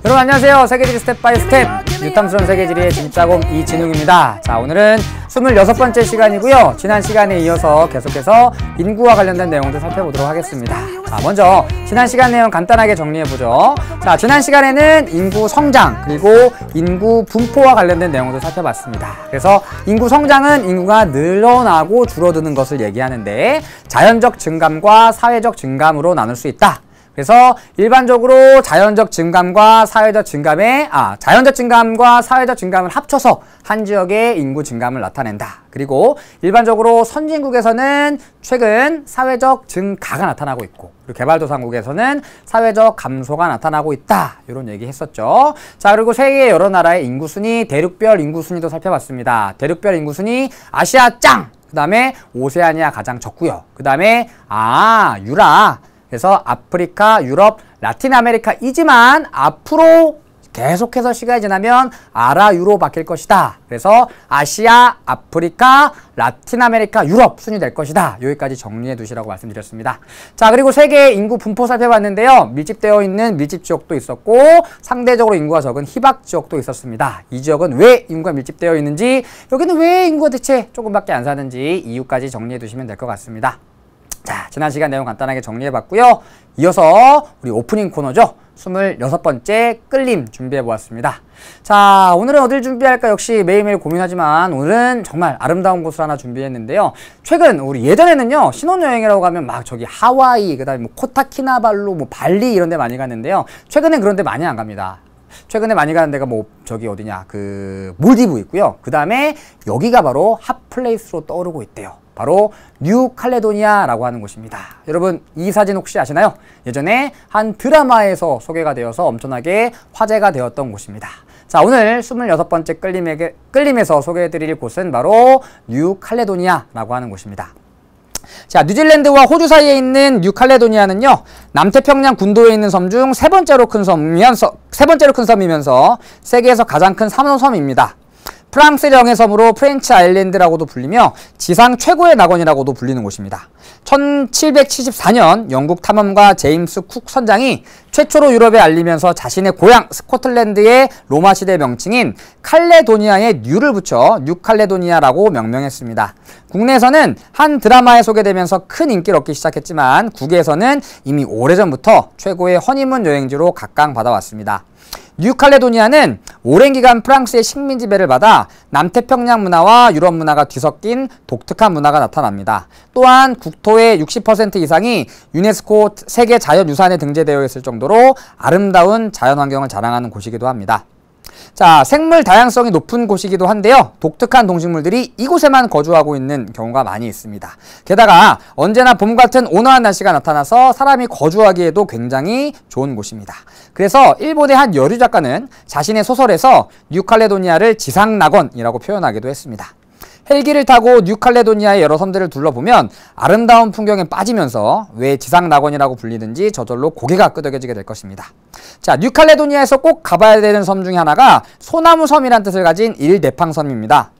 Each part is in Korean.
여러분 안녕하세요. 세계지리 스텝 바이 스텝 유탐스러운 세계지리의 진짜곰 이진웅입니다. 자, 오늘은 26번째 시간이고요. 지난 시간에 이어서 계속해서 인구와 관련된 내용들 살펴보도록 하겠습니다. 자, 먼저 지난 시간 내용 간단하게 정리해보죠. 자, 지난 시간에는 인구 성장 그리고 인구 분포와 관련된 내용도 살펴봤습니다. 그래서 인구 성장은 인구가 늘어나고 줄어드는 것을 얘기하는데 자연적 증감과 사회적 증감으로 나눌 수 있다. 그래서 일반적으로 자연적 증감과 사회적 증감을 합쳐서 한 지역의 인구 증감을 나타낸다. 그리고 일반적으로 선진국에서는 최근 사회적 증가가 나타나고 있고, 그리고 개발도상국에서는 사회적 감소가 나타나고 있다. 이런 얘기 했었죠. 자, 그리고 세계 여러 나라의 인구 순위, 대륙별 인구 순위도 살펴봤습니다. 대륙별 인구 순위, 아시아 짱! 그 다음에 오세아니아 가장 적고요. 그 다음에 유라. 그래서 아프리카, 유럽, 라틴 아메리카이지만 앞으로 계속해서 시간이 지나면 아라유로 바뀔 것이다. 그래서 아시아, 아프리카, 라틴 아메리카, 유럽 순위 될 것이다. 여기까지 정리해 두시라고 말씀드렸습니다. 자, 그리고 세계 인구 분포 살펴봤는데요. 밀집되어 있는 밀집 지역도 있었고 상대적으로 인구가 적은 희박 지역도 있었습니다. 이 지역은 왜 인구가 밀집되어 있는지, 여기는 왜 인구가 대체 조금밖에 안 사는지 이유까지 정리해 두시면 될 것 같습니다. 자, 지난 시간 내용 간단하게 정리해봤고요. 이어서 우리 오프닝 코너죠. 26번째 끌림 준비해보았습니다. 자, 오늘은 어딜 준비할까 역시 매일매일 고민하지만 오늘은 정말 아름다운 곳을 하나 준비했는데요. 최근 우리 예전에는요, 신혼여행이라고 하면 막 저기 하와이, 그 다음에 뭐 코타키나발루, 뭐 발리 이런 데 많이 갔는데요. 최근엔 그런 데 많이 안 갑니다. 최근에 많이 가는 데가 뭐 저기 어디냐, 그 몰디브 있고요. 그 다음에 여기가 바로 핫플레이스로 떠오르고 있대요. 바로 뉴칼레도니아라고 하는 곳입니다. 여러분, 이 사진 혹시 아시나요? 예전에 한 드라마에서 소개가 되어서 엄청나게 화제가 되었던 곳입니다. 자, 오늘 26번째 끌림에서 소개해드릴 곳은 바로 뉴칼레도니아라고 하는 곳입니다. 자, 뉴질랜드와 호주 사이에 있는 뉴칼레도니아는요, 남태평양 군도에 있는 섬 중 세 번째로 큰 섬이면서 세계에서 가장 큰 삼호섬입니다. 프랑스의 영의 섬으로 프렌치 아일랜드라고도 불리며 지상 최고의 낙원이라고도 불리는 곳입니다. 1774년 영국 탐험가 제임스 쿡 선장이 최초로 유럽에 알리면서 자신의 고향 스코틀랜드의 로마 시대 명칭인 칼레도니아에 뉴를 붙여 뉴칼레도니아라고 명명했습니다. 국내에서는 한 드라마에 소개되면서 큰 인기를 얻기 시작했지만 국외에서는 이미 오래전부터 최고의 허니문 여행지로 각광받아왔습니다. 뉴칼레도니아는 오랜 기간 프랑스의 식민 지배를 받아 남태평양 문화와 유럽 문화가 뒤섞인 독특한 문화가 나타납니다. 또한 국토의 60% 이상이 유네스코 세계 자연유산에 등재되어 있을 정도로 아름다운 자연환경을 자랑하는 곳이기도 합니다. 자, 생물 다양성이 높은 곳이기도 한데요. 독특한 동식물들이 이곳에만 거주하고 있는 경우가 많이 있습니다. 게다가 언제나 봄 같은 온화한 날씨가 나타나서 사람이 거주하기에도 굉장히 좋은 곳입니다. 그래서 일본의 한 여류 작가는 자신의 소설에서 뉴칼레도니아를 지상낙원이라고 표현하기도 했습니다. 헬기를 타고 뉴칼레도니아의 여러 섬들을 둘러보면 아름다운 풍경에 빠지면서 왜 지상낙원이라고 불리는지 저절로 고개가 끄덕여지게 될 것입니다. 자, 뉴칼레도니아에서 꼭 가봐야 되는 섬 중에 하나가 소나무섬이란 뜻을 가진 일네팡섬입니다.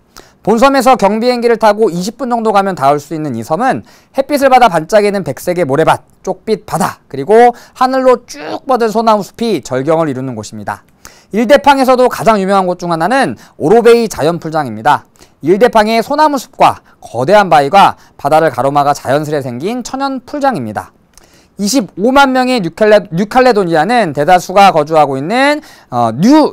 본섬에서 경비행기를 타고 20분 정도 가면 닿을 수 있는 이 섬은 햇빛을 받아 반짝이는 백색의 모래밭, 쪽빛 바다, 그리고 하늘로 쭉 뻗은 소나무 숲이 절경을 이루는 곳입니다. 일대팡에서도 가장 유명한 곳 중 하나는 오로베이 자연풀장입니다. 일대팡의 소나무 숲과 거대한 바위가 바다를 가로막아 자연스레 생긴 천연 풀장입니다. 25만 명의 뉴칼레도니아는 대다수가 거주하고 있는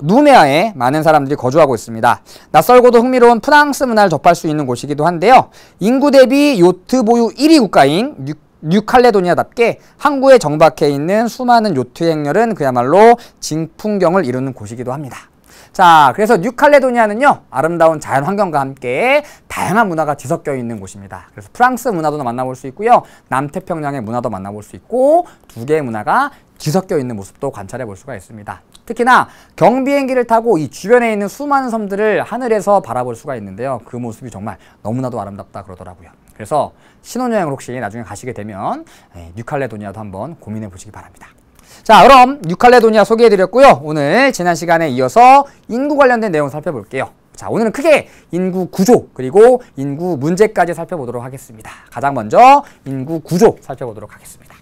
누메아에 많은 사람들이 거주하고 있습니다. 낯설고도 흥미로운 프랑스 문화를 접할 수 있는 곳이기도 한데요. 인구 대비 요트 보유 1위 국가인 뉴칼레도니아답게 항구에 정박해 있는 수많은 요트 행렬은 그야말로 진풍경을 이루는 곳이기도 합니다. 자, 그래서 뉴칼레도니아는요, 아름다운 자연 환경과 함께 다양한 문화가 뒤섞여 있는 곳입니다. 그래서 프랑스 문화도 만나볼 수 있고요, 남태평양의 문화도 만나볼 수 있고, 두 개의 문화가 뒤섞여 있는 모습도 관찰해 볼 수가 있습니다. 특히나 경비행기를 타고 이 주변에 있는 수많은 섬들을 하늘에서 바라볼 수가 있는데요, 그 모습이 정말 너무나도 아름답다 그러더라고요. 그래서 신혼여행을 혹시 나중에 가시게 되면 뉴칼레도니아도 한번 고민해 보시기 바랍니다. 자, 그럼 뉴칼레도니아 소개해드렸고요. 오늘 지난 시간에 이어서 인구 관련된 내용 살펴볼게요. 자, 오늘은 크게 인구 구조 그리고 인구 문제까지 살펴보도록 하겠습니다. 가장 먼저 인구 구조 살펴보도록 하겠습니다.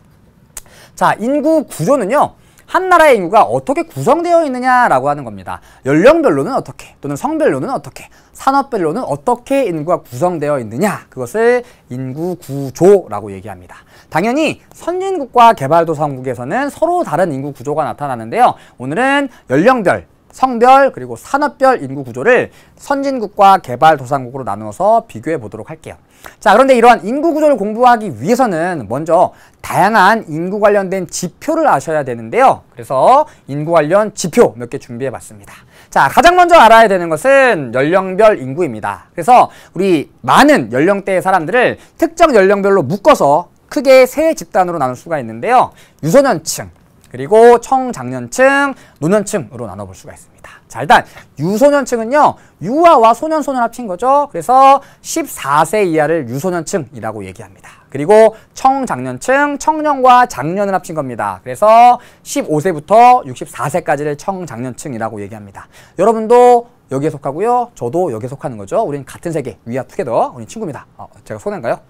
자, 인구 구조는요, 한 나라의 인구가 어떻게 구성되어 있느냐라고 하는 겁니다. 연령별로는 어떻게, 또는 성별로는 어떻게, 산업별로는 어떻게 인구가 구성되어 있느냐, 그것을 인구 구조라고 얘기합니다. 당연히 선진국과 개발도상국에서는 서로 다른 인구 구조가 나타나는데요. 오늘은 연령별, 성별, 그리고 산업별 인구 구조를 선진국과 개발도상국으로 나누어서 비교해 보도록 할게요. 자, 그런데 이러한 인구 구조를 공부하기 위해서는 먼저 다양한 인구 관련된 지표를 아셔야 되는데요. 그래서 인구 관련 지표 몇 개 준비해 봤습니다. 자, 가장 먼저 알아야 되는 것은 연령별 인구입니다. 그래서 우리 많은 연령대의 사람들을 특정 연령별로 묶어서 크게 세 집단으로 나눌 수가 있는데요. 유소년층, 그리고 청장년층, 노년층으로 나눠볼 수가 있습니다. 자, 일단 유소년층은요, 유아와 소년, 소년 합친 거죠. 그래서 14세 이하를 유소년층이라고 얘기합니다. 그리고 청장년층, 청년과 장년을 합친 겁니다. 그래서 15세부터 64세까지를 청장년층이라고 얘기합니다. 여러분도 여기에 속하고요. 저도 여기에 속하는 거죠. 우린 같은 세계, 위아 투게더. 우린 친구입니다. 제가 손해인가요?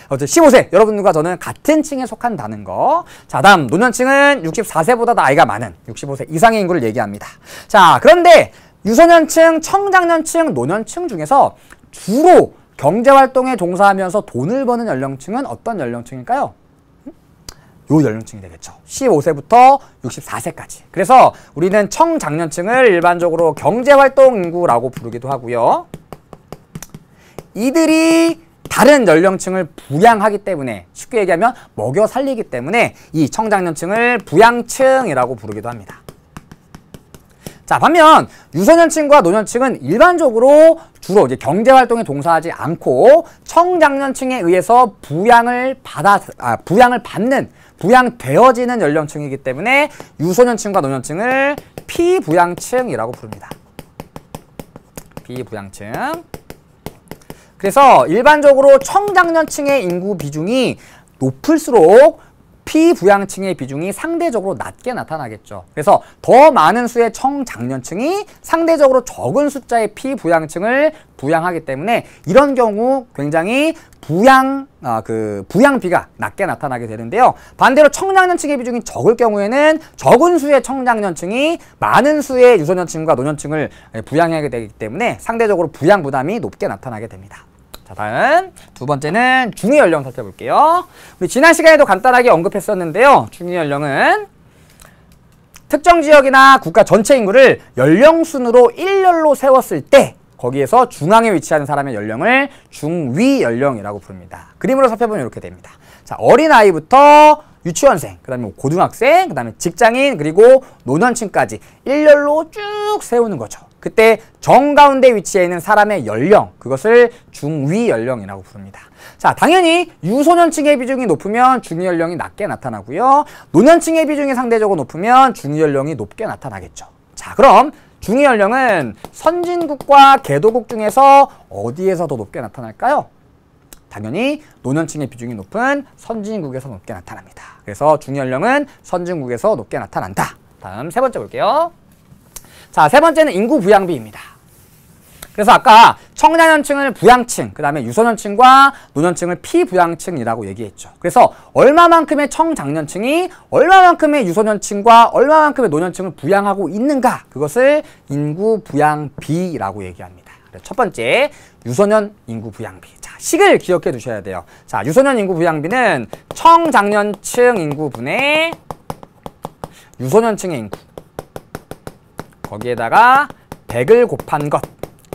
어쨌든 15세, 여러분들과 저는 같은 층에 속한다는 거. 자, 다음 노년층은 64세보다 나이가 많은 65세 이상의 인구를 얘기합니다. 자, 그런데 유소년층, 청장년층, 노년층 중에서 주로 경제활동에 종사하면서 돈을 버는 연령층은 어떤 연령층일까요? 요 연령층이 되겠죠. 15세부터 64세까지. 그래서 우리는 청장년층을 일반적으로 경제활동 인구라고 부르기도 하고요. 이들이 다른 연령층을 부양하기 때문에, 쉽게 얘기하면 먹여 살리기 때문에 이 청장년층을 부양층이라고 부르기도 합니다. 자, 반면 유소년층과 노년층은 일반적으로 주로 이제 경제활동에 종사하지 않고 청장년층에 의해서 부양을 받는, 부양되어지는 연령층이기 때문에 유소년층과 노년층을 피부양층이라고 부릅니다. 피부양층. 그래서 일반적으로 청장년층의 인구 비중이 높을수록 피부양층의 비중이 상대적으로 낮게 나타나겠죠. 그래서 더 많은 수의 청장년층이 상대적으로 적은 숫자의 피부양층을 부양하기 때문에 이런 경우 굉장히 부양비가 낮게 나타나게 되는데요. 반대로 청장년층의 비중이 적을 경우에는 적은 수의 청장년층이 많은 수의 유소년층과 노년층을 부양하게 되기 때문에 상대적으로 부양 부담이 높게 나타나게 됩니다. 자, 다음 두 번째는 중위 연령 살펴볼게요. 우리 지난 시간에도 간단하게 언급했었는데요. 중위 연령은 특정 지역이나 국가 전체 인구를 연령 순으로 일렬로 세웠을 때 거기에서 중앙에 위치하는 사람의 연령을 중위 연령이라고 부릅니다. 그림으로 살펴보면 이렇게 됩니다. 자, 어린아이부터 유치원생, 그 다음에 고등학생, 그 다음에 직장인, 그리고 노년층까지 일렬로 쭉 세우는 거죠. 그때 정가운데 위치해 있는 사람의 연령, 그것을 중위 연령이라고 부릅니다. 자, 당연히 유소년층의 비중이 높으면 중위 연령이 낮게 나타나고요. 노년층의 비중이 상대적으로 높으면 중위 연령이 높게 나타나겠죠. 자, 그럼 중위 연령은 선진국과 개도국 중에서 어디에서 더 높게 나타날까요? 당연히 노년층의 비중이 높은 선진국에서 높게 나타납니다. 그래서 중위 연령은 선진국에서 높게 나타난다. 다음 세 번째 볼게요. 자, 세 번째는 인구 부양비입니다. 그래서 아까 청장년층을 부양층, 그 다음에 유소년층과 노년층을 피부양층이라고 얘기했죠. 그래서 얼마만큼의 청장년층이 얼마만큼의 유소년층과 얼마만큼의 노년층을 부양하고 있는가, 그것을 인구 부양비라고 얘기합니다. 첫 번째, 유소년 인구 부양비. 자, 식을 기억해 두셔야 돼요. 자, 유소년 인구 부양비는 청장년층 인구분의 유소년층의 인구, 거기에다가 100을 곱한 것,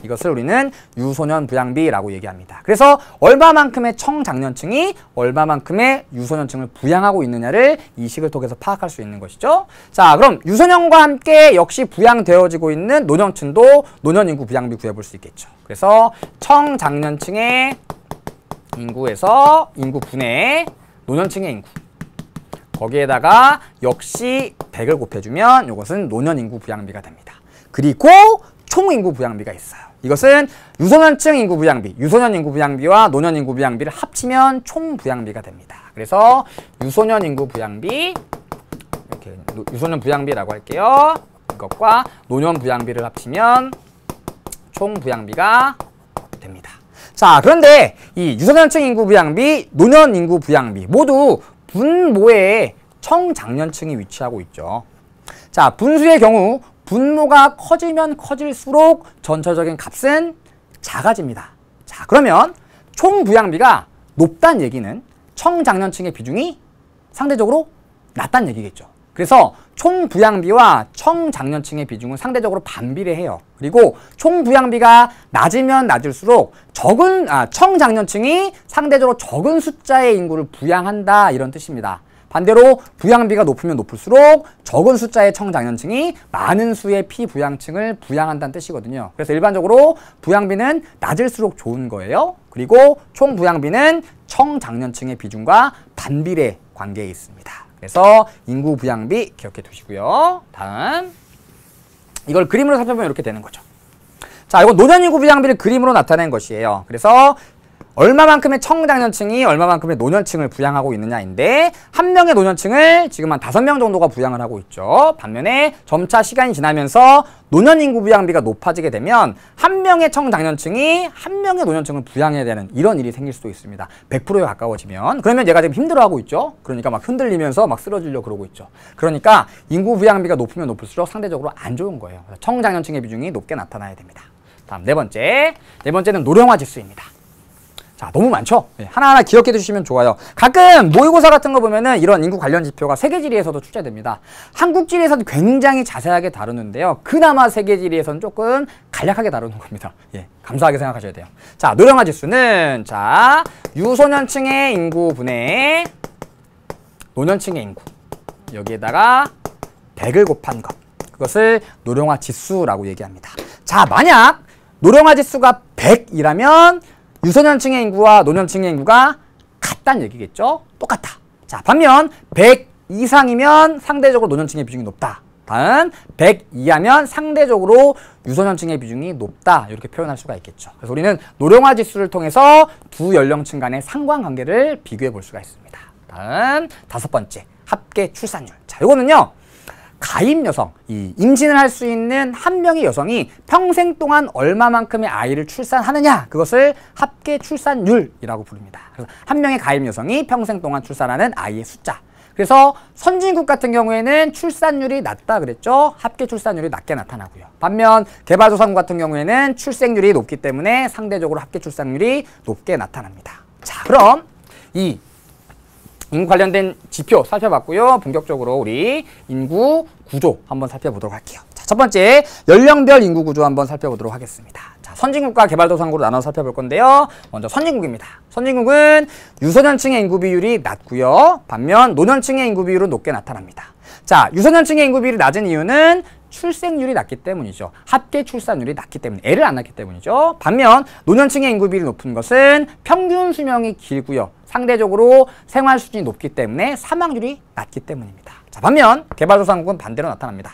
이것을 우리는 유소년 부양비라고 얘기합니다. 그래서 얼마만큼의 청장년층이 얼마만큼의 유소년층을 부양하고 있느냐를 이 식을 통해서 파악할 수 있는 것이죠. 자, 그럼 유소년과 함께 역시 부양되어지고 있는 노년층도 노년 인구 부양비 구해볼 수 있겠죠. 그래서 청장년층의 인구에서 인구분의 노년층의 인구, 거기에다가 역시 100을 곱해주면 이것은 노년 인구 부양비가 됩니다. 그리고 총 인구 부양비가 있어요. 이것은 유소년층 인구 부양비, 유소년 인구 부양비와 노년 인구 부양비를 합치면 총 부양비가 됩니다. 그래서 유소년 인구 부양비, 이렇게 유소년 부양비라고 할게요. 이것과 노년 부양비를 합치면 총 부양비가 됩니다. 자, 그런데 이 유소년층 인구 부양비, 노년 인구 부양비 모두 분모에 청장년층이 위치하고 있죠. 자, 분수의 경우 분모가 커지면 커질수록 전체적인 값은 작아집니다. 자, 그러면 총 부양비가 높다는 얘기는 청장년층의 비중이 상대적으로 낮다는 얘기겠죠. 그래서 총 부양비와 청장년층의 비중은 상대적으로 반비례해요. 그리고 총 부양비가 낮으면 낮을수록 청장년층이 상대적으로 적은 숫자의 인구를 부양한다, 이런 뜻입니다. 반대로 부양비가 높으면 높을수록 적은 숫자의 청장년층이 많은 수의 피부양층을 부양한다는 뜻이거든요. 그래서 일반적으로 부양비는 낮을수록 좋은 거예요. 그리고 총 부양비는 청장년층의 비중과 반비례 관계에 있습니다. 그래서 인구 부양비 기억해 두시고요. 다음, 이걸 그림으로 살펴보면 이렇게 되는 거죠. 자, 이건 노년 인구 부양비를 그림으로 나타낸 것이에요. 그래서 얼마만큼의 청장년층이 얼마만큼의 노년층을 부양하고 있느냐인데, 한 명의 노년층을 지금 한 5명 정도가 부양을 하고 있죠. 반면에 점차 시간이 지나면서 노년 인구 부양비가 높아지게 되면 한 명의 청장년층이 한 명의 노년층을 부양해야 되는 이런 일이 생길 수도 있습니다. 100%에 가까워지면. 그러면 얘가 지금 힘들어하고 있죠. 그러니까 막 흔들리면서 막 쓰러지려고 그러고 있죠. 그러니까 인구 부양비가 높으면 높을수록 상대적으로 안 좋은 거예요. 청장년층의 비중이 높게 나타나야 됩니다. 다음 네 번째는 노령화 지수입니다. 자, 너무 많죠? 네, 하나하나 기억해 두시면 좋아요. 가끔 모의고사 같은 거 보면은 이런 인구 관련 지표가 세계지리에서도 출제됩니다. 한국지리에서도 굉장히 자세하게 다루는데요. 그나마 세계지리에서는 조금 간략하게 다루는 겁니다. 예, 감사하게 생각하셔야 돼요. 자, 노령화 지수는, 자, 유소년층의 인구 분의 노년층의 인구, 여기에다가 100을 곱한 것, 그것을 노령화 지수라고 얘기합니다. 자, 만약 노령화 지수가 100이라면 유소년층의 인구와 노년층의 인구가 같다는 얘기겠죠? 똑같다. 자, 반면 100 이상이면 상대적으로 노년층의 비중이 높다. 다음 100 이하면 상대적으로 유소년층의 비중이 높다. 이렇게 표현할 수가 있겠죠. 그래서 우리는 노령화 지수를 통해서 두 연령층 간의 상관관계를 비교해 볼 수가 있습니다. 다음 5번째, 합계 출산율. 자, 이거는요, 가임 여성, 이 임신을 할 수 있는 한 명의 여성이 평생 동안 얼마만큼의 아이를 출산하느냐, 그것을 합계 출산율이라고 부릅니다. 그래서 한 명의 가임 여성이 평생 동안 출산하는 아이의 숫자. 그래서 선진국 같은 경우에는 출산율이 낮다 그랬죠. 합계 출산율이 낮게 나타나고요. 반면 개발도상국 같은 경우에는 출생률이 높기 때문에 상대적으로 합계 출산율이 높게 나타납니다. 자, 그럼 이 인구 관련된 지표 살펴봤고요. 본격적으로 우리 인구 구조 한번 살펴보도록 할게요. 자, 첫 번째, 연령별 인구 구조 한번 살펴보도록 하겠습니다. 자, 선진국과 개발도상국으로 나눠 살펴볼 건데요. 먼저 선진국입니다. 선진국은 유소년층의 인구 비율이 낮고요. 반면 노년층의 인구 비율은 높게 나타납니다. 자, 유소년층의 인구 비율이 낮은 이유는 출생률이 낮기 때문이죠. 합계 출산율이 낮기 때문에, 애를 안 낳기 때문이죠. 반면 노년층의 인구 비율이 높은 것은 평균 수명이 길고요. 상대적으로 생활 수준이 높기 때문에 사망률이 낮기 때문입니다. 자, 반면 개발도상국은 반대로 나타납니다.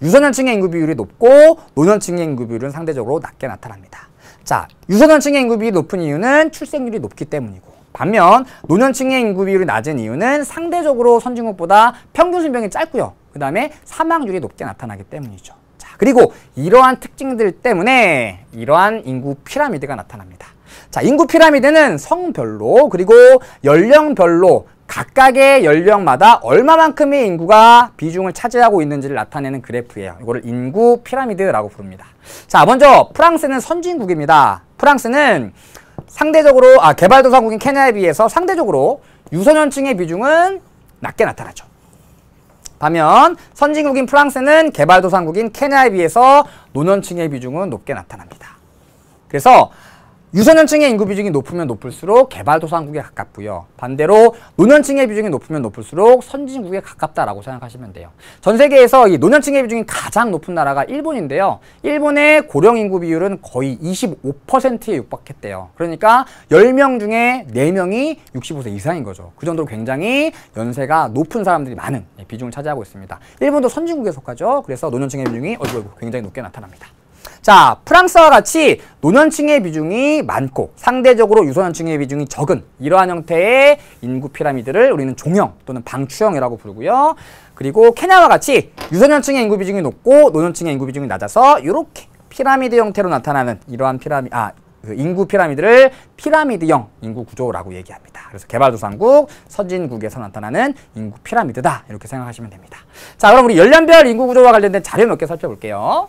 유소년층의 인구 비율이 높고 노년층의 인구 비율은 상대적으로 낮게 나타납니다. 자, 유소년층의 인구 비율이 높은 이유는 출생률이 높기 때문이고, 반면 노년층의 인구 비율이 낮은 이유는 상대적으로 선진국보다 평균 수명이 짧고요. 그 다음에 사망률이 높게 나타나기 때문이죠. 자, 그리고 이러한 특징들 때문에 이러한 인구 피라미드가 나타납니다. 자, 인구 피라미드는 성별로 그리고 연령별로 각각의 연령마다 얼마만큼의 인구가 비중을 차지하고 있는지를 나타내는 그래프예요. 이거를 인구 피라미드라고 부릅니다. 자, 먼저 프랑스는 선진국입니다. 프랑스는 상대적으로 개발도상국인 케냐에 비해서 상대적으로 유소년층의 비중은 낮게 나타나죠. 반면 선진국인 프랑스는 개발도상국인 케냐에 비해서 노년층의 비중은 높게 나타납니다. 그래서 유소년층의 인구 비중이 높으면 높을수록 개발도상국에 가깝고요. 반대로 노년층의 비중이 높으면 높을수록 선진국에 가깝다라고 생각하시면 돼요. 전 세계에서 이 노년층의 비중이 가장 높은 나라가 일본인데요. 일본의 고령 인구 비율은 거의 25%에 육박했대요. 그러니까 10명 중에 4명이 65세 이상인 거죠. 그 정도로 굉장히 연세가 높은 사람들이 많은 비중을 차지하고 있습니다. 일본도 선진국에 속하죠. 그래서 노년층의 비중이 굉장히 높게 나타납니다. 자, 프랑스와 같이 노년층의 비중이 많고 상대적으로 유소년층의 비중이 적은 이러한 형태의 인구 피라미드를 우리는 종형 또는 방추형이라고 부르고요. 그리고 케냐와 같이 유소년층의 인구 비중이 높고 노년층의 인구 비중이 낮아서 이렇게 피라미드 형태로 나타나는 이러한 그 인구 피라미드를 피라미드형 인구 구조라고 얘기합니다. 그래서 개발도상국, 선진국에서 나타나는 인구 피라미드다. 이렇게 생각하시면 됩니다. 자, 그럼 우리 연령별 인구 구조와 관련된 자료 몇 개 살펴볼게요.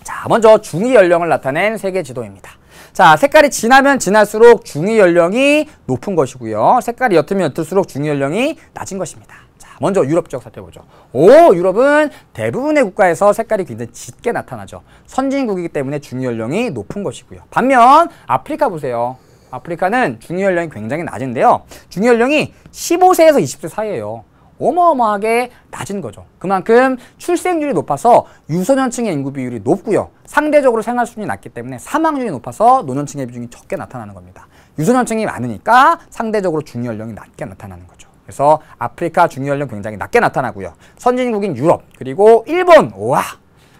자, 먼저 중위 연령을 나타낸 세계 지도입니다. 자, 색깔이 진하면 진할수록 중위 연령이 높은 것이고요. 색깔이 옅으면 옅을수록 중위 연령이 낮은 것입니다. 자, 먼저 유럽 지역 살펴보죠. 유럽은 대부분의 국가에서 색깔이 굉장히 짙게 나타나죠. 선진국이기 때문에 중위 연령이 높은 것이고요. 반면 아프리카 보세요. 아프리카는 중위 연령이 굉장히 낮은데요. 중위 연령이 15세에서 20세 사이예요. 어마어마하게 낮은 거죠. 그만큼 출생률이 높아서 유소년층의 인구 비율이 높고요. 상대적으로 생활 수준이 낮기 때문에 사망률이 높아서 노년층의 비중이 적게 나타나는 겁니다. 유소년층이 많으니까 상대적으로 중위 연령이 낮게 나타나는 거죠. 그래서 아프리카 중위 연령 굉장히 낮게 나타나고요. 선진국인 유럽 그리고 일본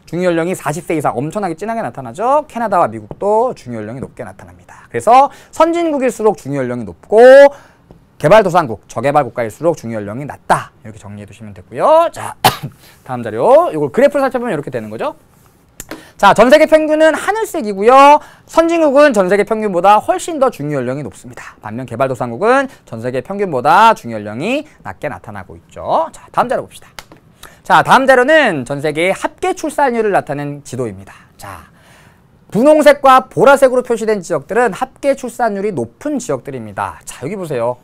중위 연령이 40세 이상 엄청나게 진하게 나타나죠. 캐나다와 미국도 중위 연령이 높게 나타납니다. 그래서 선진국일수록 중위 연령이 높고 개발도상국, 저개발 국가일수록 중위 연령이 낮다. 이렇게 정리해 두시면 되고요. 자, 다음 자료. 이걸 그래프를 살펴보면 이렇게 되는 거죠. 자, 전 세계 평균은 하늘색이고요. 선진국은 전 세계 평균보다 훨씬 더 중위 연령이 높습니다. 반면 개발도상국은 전 세계 평균보다 중위 연령이 낮게 나타나고 있죠. 자, 다음 자료 봅시다. 자, 다음 자료는 전 세계의 합계 출산율을 나타낸 지도입니다. 자, 분홍색과 보라색으로 표시된 지역들은 합계 출산율이 높은 지역들입니다. 자, 여기 보세요.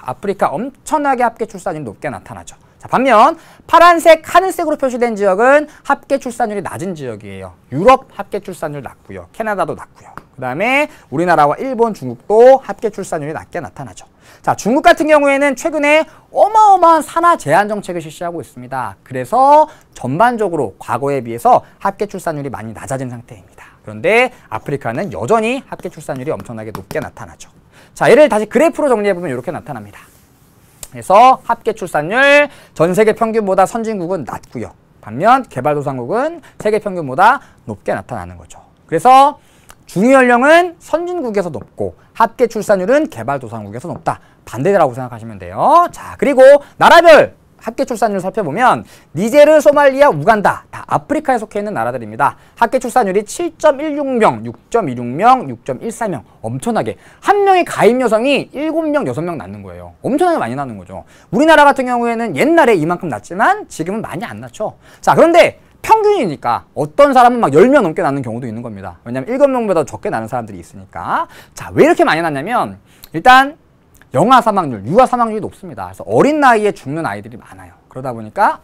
아프리카 엄청나게 합계 출산율이 높게 나타나죠. 자, 반면 파란색, 하늘색으로 표시된 지역은 합계 출산율이 낮은 지역이에요. 유럽 합계 출산율 낮고요. 캐나다도 낮고요. 그 다음에 우리나라와 일본, 중국도 합계 출산율이 낮게 나타나죠. 자, 중국 같은 경우에는 최근에 어마어마한 산하 제한 정책을 실시하고 있습니다. 그래서 전반적으로 과거에 비해서 합계 출산율이 많이 낮아진 상태입니다. 그런데 아프리카는 여전히 합계 출산율이 엄청나게 높게 나타나죠. 자, 얘를 다시 그래프로 정리해보면 이렇게 나타납니다. 그래서 합계 출산율 전 세계 평균보다 선진국은 낮고요. 반면 개발도상국은 세계 평균보다 높게 나타나는 거죠. 그래서 중위 연령은 선진국에서 높고 합계 출산율은 개발도상국에서 높다. 반대라고 생각하시면 돼요. 자, 그리고 나라별 합계 출산율 살펴보면 니제르, 소말리아, 우간다 다 아프리카에 속해 있는 나라들입니다. 합계 출산율이 7.16명, 6.26명, 6.14명 엄청나게 한 명의 가임 여성이 7명, 6명 낳는 거예요. 엄청나게 많이 낳는 거죠. 우리나라 같은 경우에는 옛날에 이만큼 낳지만 지금은 많이 안 낳죠. 자, 그런데 평균이니까 어떤 사람은 막 10명 넘게 낳는 경우도 있는 겁니다. 왜냐하면 7명보다 적게 낳는 사람들이 있으니까. 자, 왜 이렇게 많이 낳냐면 일단 영아 사망률, 유아 사망률이 높습니다. 그래서 어린 나이에 죽는 아이들이 많아요. 그러다 보니까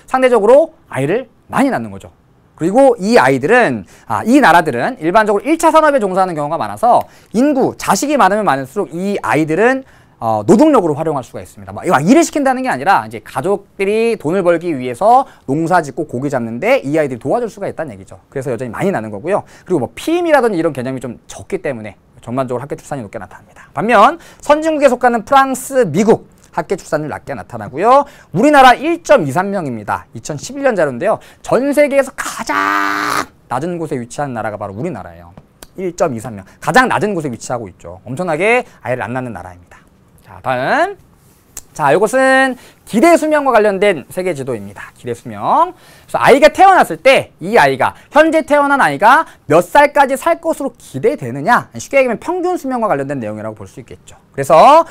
상대적으로 아이를 많이 낳는 거죠. 그리고 이 아이들은, 이 나라들은 일반적으로 1차 산업에 종사하는 경우가 많아서 인구, 자식이 많으면 많을수록 이 아이들은 노동력으로 활용할 수가 있습니다. 막 일을 시킨다는 게 아니라 이제 가족들이 돈을 벌기 위해서 농사 짓고 고기 잡는데 이 아이들이 도와줄 수가 있다는 얘기죠. 그래서 여전히 많이 나는 거고요. 그리고 뭐 피임이라든지 이런 개념이 좀 적기 때문에 전반적으로 합계 출산이 높게 나타납니다. 반면 선진국에 속하는 프랑스, 미국 합계 출산율 낮게 나타나고요. 우리나라 1.23명입니다. 2011년 자료인데요. 전 세계에서 가장 낮은 곳에 위치한 나라가 바로 우리나라예요. 1.23명. 가장 낮은 곳에 위치하고 있죠. 엄청나게 아이를 안 낳는 나라입니다. 자, 다음. 자, 이것은 기대 수명과 관련된 세계 지도입니다. 기대 수명. 그래서 아이가 태어났을 때 이 아이가 현재 태어난 아이가 몇 살까지 살 것으로 기대되느냐? 쉽게 얘기하면 평균 수명과 관련된 내용이라고 볼 수 있겠죠. 그래서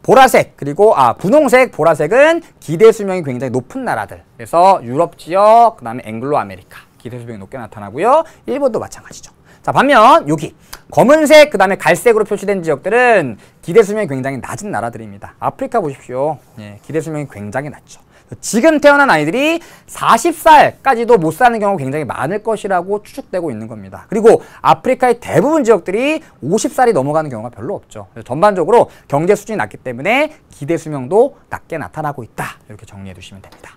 보라색 그리고 분홍색, 보라색은 기대 수명이 굉장히 높은 나라들. 그래서 유럽 지역, 그다음에 앵글로 아메리카 기대 수명이 높게 나타나고요. 일본도 마찬가지죠. 자, 반면 여기 검은색 그다음에 갈색으로 표시된 지역들은 기대 수명이 굉장히 낮은 나라들입니다. 아프리카 보십시오. 예, 기대 수명이 굉장히 낮죠. 지금 태어난 아이들이 40살까지도 못 사는 경우가 굉장히 많을 것이라고 추측되고 있는 겁니다. 그리고 아프리카의 대부분 지역들이 50살이 넘어가는 경우가 별로 없죠. 그래서 전반적으로 경제 수준이 낮기 때문에 기대 수명도 낮게 나타나고 있다. 이렇게 정리해 두시면 됩니다.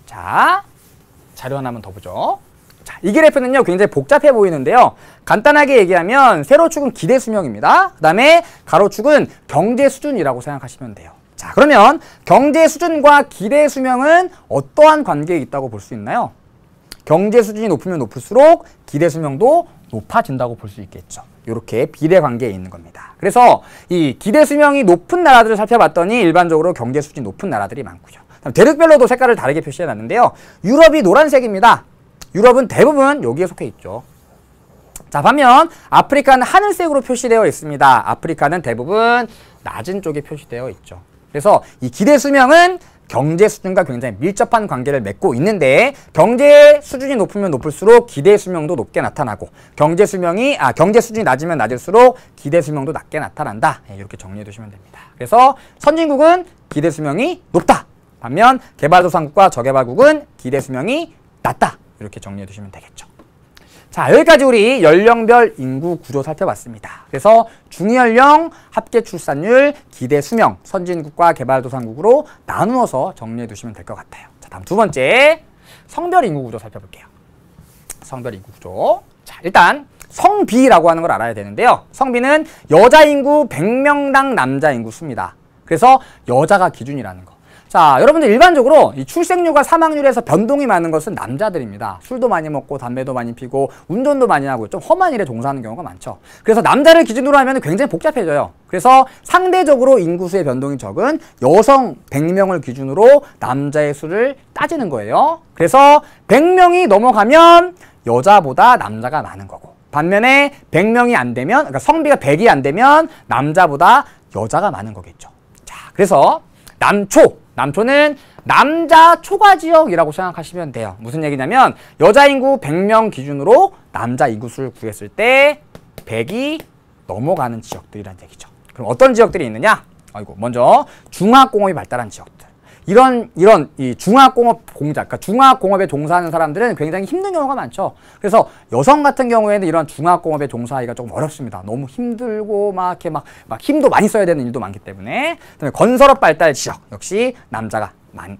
자, 자료 하나만 더 보죠. 자, 이 그래프는요 굉장히 복잡해 보이는데요. 간단하게 얘기하면 세로축은 기대 수명입니다. 그 다음에 가로축은 경제 수준이라고 생각하시면 돼요. 자, 그러면 경제 수준과 기대 수명은 어떠한 관계에 있다고 볼 수 있나요? 경제 수준이 높으면 높을수록 기대 수명도 높아진다고 볼 수 있겠죠. 이렇게 비례 관계에 있는 겁니다. 그래서 이 기대 수명이 높은 나라들을 살펴봤더니 일반적으로 경제 수준이 높은 나라들이 많고요. 대륙별로도 색깔을 다르게 표시해 놨는데요. 유럽이 노란색입니다. 유럽은 대부분 여기에 속해 있죠. 자, 반면 아프리카는 하늘색으로 표시되어 있습니다. 아프리카는 대부분 낮은 쪽에 표시되어 있죠. 그래서 이 기대 수명은 경제 수준과 굉장히 밀접한 관계를 맺고 있는데 경제 수준이 높으면 높을수록 기대 수명도 높게 나타나고 경제 수준이 낮으면 낮을수록 기대 수명도 낮게 나타난다. 이렇게 정리해 두시면 됩니다. 그래서 선진국은 기대 수명이 높다. 반면 개발도상국과 저개발국은 기대 수명이 낮다. 이렇게 정리해 두시면 되겠죠. 자, 여기까지 우리 연령별 인구 구조 살펴봤습니다. 그래서 중연령, 합계 출산율, 기대 수명, 선진국과 개발도상국으로 나누어서 정리해 두시면 될 것 같아요. 자, 다음 두 번째, 성별 인구 구조 살펴볼게요. 성별 인구 구조. 자, 일단 성비라고 하는 걸 알아야 되는데요. 성비는 여자 인구 100명당 남자 인구 수입니다. 그래서 여자가 기준이라는 거. 자, 여러분들 일반적으로 이 출생률과 사망률에서 변동이 많은 것은 남자들입니다. 술도 많이 먹고 담배도 많이 피고 운전도 많이 하고 좀 험한 일에 종사하는 경우가 많죠. 그래서 남자를 기준으로 하면 굉장히 복잡해져요. 그래서 상대적으로 인구수의 변동이 적은 여성 100명을 기준으로 남자의 수를 따지는 거예요. 그래서 100명이 넘어가면 여자보다 남자가 많은 거고, 반면에 100명이 안 되면, 그러니까 성비가 100이 안 되면 남자보다 여자가 많은 거겠죠. 자, 그래서 남초는 남자 초과 지역이라고 생각하시면 돼요. 무슨 얘기냐면 여자 인구 100명 기준으로 남자 인구수를 구했을 때 100이 넘어가는 지역들이란 얘기죠. 그럼 어떤 지역들이 있느냐? 먼저 중화공업이 발달한 지역들. 이런 이 중화공업 공작, 그러니까 중화공업에 종사하는 사람들은 굉장히 힘든 경우가 많죠. 그래서 여성 같은 경우에는 이런 중화공업에 종사하기가 조금 어렵습니다. 너무 힘들고 막 힘도 많이 써야 되는 일도 많기 때문에. 그다음에 건설업 발달 지역 역시 남자가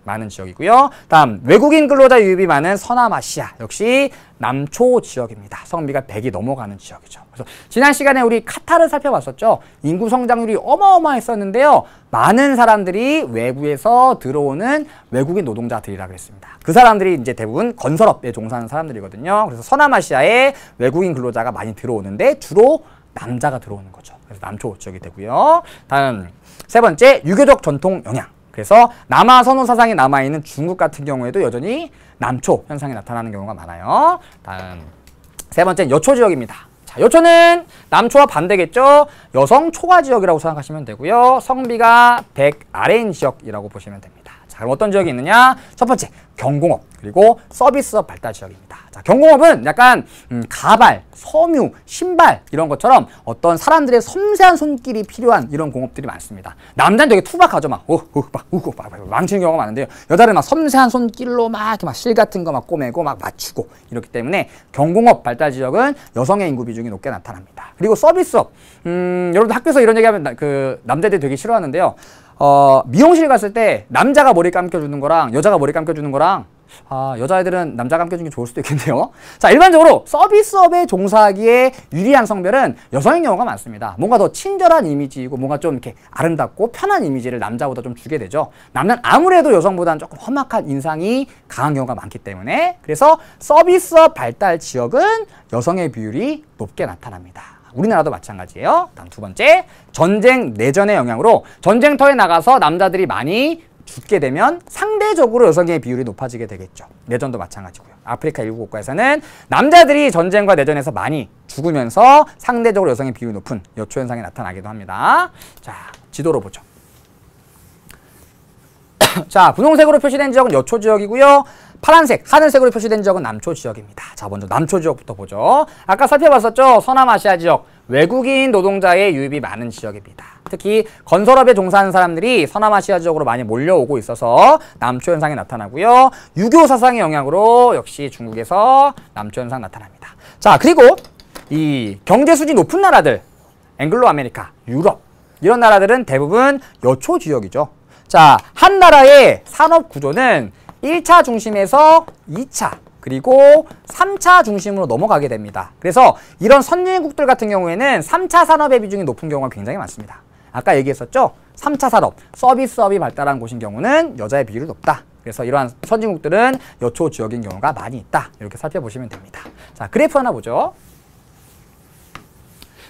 많은 지역이고요. 다음 외국인 근로자 유입이 많은 서남아시아 역시 남초 지역입니다. 성비가 100이 넘어가는 지역이죠. 그래서 지난 시간에 우리 카타르 살펴봤었죠. 인구 성장률이 어마어마했었는데요. 많은 사람들이 외부에서 들어오는 외국인 노동자들이라 그랬습니다. 그 사람들이 이제 대부분 건설업에 종사하는 사람들이거든요. 그래서 서남아시아에 외국인 근로자가 많이 들어오는데 주로 남자가 들어오는 거죠. 그래서 남초 지역이 되고요. 다음 세 번째, 유교적 전통 영향. 그래서 남아 선호 사상이 남아있는 중국 같은 경우에도 여전히 남초 현상이 나타나는 경우가 많아요. 다음 세 번째는 여초 지역입니다. 자, 여초는 남초와 반대겠죠. 여성 초과 지역이라고 생각하시면 되고요. 성비가 100 아래인 지역이라고 보시면 됩니다. 자, 그럼 어떤 지역이 있느냐? 첫 번째, 경공업 그리고 서비스업 발달 지역입니다. 자, 경공업은 약간 가발, 섬유, 신발 이런 것처럼 어떤 사람들의 섬세한 손길이 필요한 이런 공업들이 많습니다. 남자는 되게 투박하죠. 막 망치는 경우가 많은데요. 여자는 막 섬세한 손길로 막 이렇게 막 실 같은 거 막 꼬매고 막 맞추고 이렇기 때문에 경공업 발달 지역은 여성의 인구 비중이 높게 나타납니다. 그리고 서비스업. 여러분 학교에서 이런 얘기하면 그 남자들이 되게 싫어하는데요. 미용실 갔을 때 남자가 머리 감겨주는 거랑 여자가 머리 감겨주는 거랑 여자애들은 남자가 감겨주는 게 좋을 수도 있겠네요. 자, 일반적으로 서비스업에 종사하기에 유리한 성별은 여성인 경우가 많습니다. 뭔가 더 친절한 이미지이고 뭔가 좀 이렇게 아름답고 편한 이미지를 남자보다 좀 주게 되죠. 남자는 아무래도 여성보다는 조금 험악한 인상이 강한 경우가 많기 때문에 그래서 서비스업 발달 지역은 여성의 비율이 높게 나타납니다. 우리나라도 마찬가지예요. 다음 두 번째, 전쟁 내전의 영향으로 전쟁터에 나가서 남자들이 많이 죽게 되면 상대적으로 여성의 비율이 높아지게 되겠죠. 내전도 마찬가지고요. 아프리카 일부 국가에서는 남자들이 전쟁과 내전에서 많이 죽으면서 상대적으로 여성의 비율이 높은 여초 현상이 나타나기도 합니다. 자, 지도로 보죠. 자, 분홍색으로 표시된 지역은 여초 지역이고요. 파란색, 하늘색으로 표시된 지역은 남초 지역입니다. 자, 먼저 남초 지역부터 보죠. 아까 살펴봤었죠? 서남아시아 지역, 외국인 노동자의 유입이 많은 지역입니다. 특히 건설업에 종사하는 사람들이 서남아시아 지역으로 많이 몰려오고 있어서 남초 현상이 나타나고요. 유교 사상의 영향으로 역시 중국에서 남초 현상 나타납니다. 자, 그리고 이 경제 수준이 높은 나라들, 앵글로 아메리카, 유럽 이런 나라들은 대부분 여초 지역이죠. 자, 한 나라의 산업 구조는 1차 중심에서 2차 그리고 3차 중심으로 넘어가게 됩니다. 그래서 이런 선진국들 같은 경우에는 3차 산업의 비중이 높은 경우가 굉장히 많습니다. 아까 얘기했었죠? 3차 산업, 서비스업이 발달한 곳인 경우는 여자의 비율이 높다. 그래서 이러한 선진국들은 여초 지역인 경우가 많이 있다. 이렇게 살펴보시면 됩니다. 자, 그래프 하나 보죠.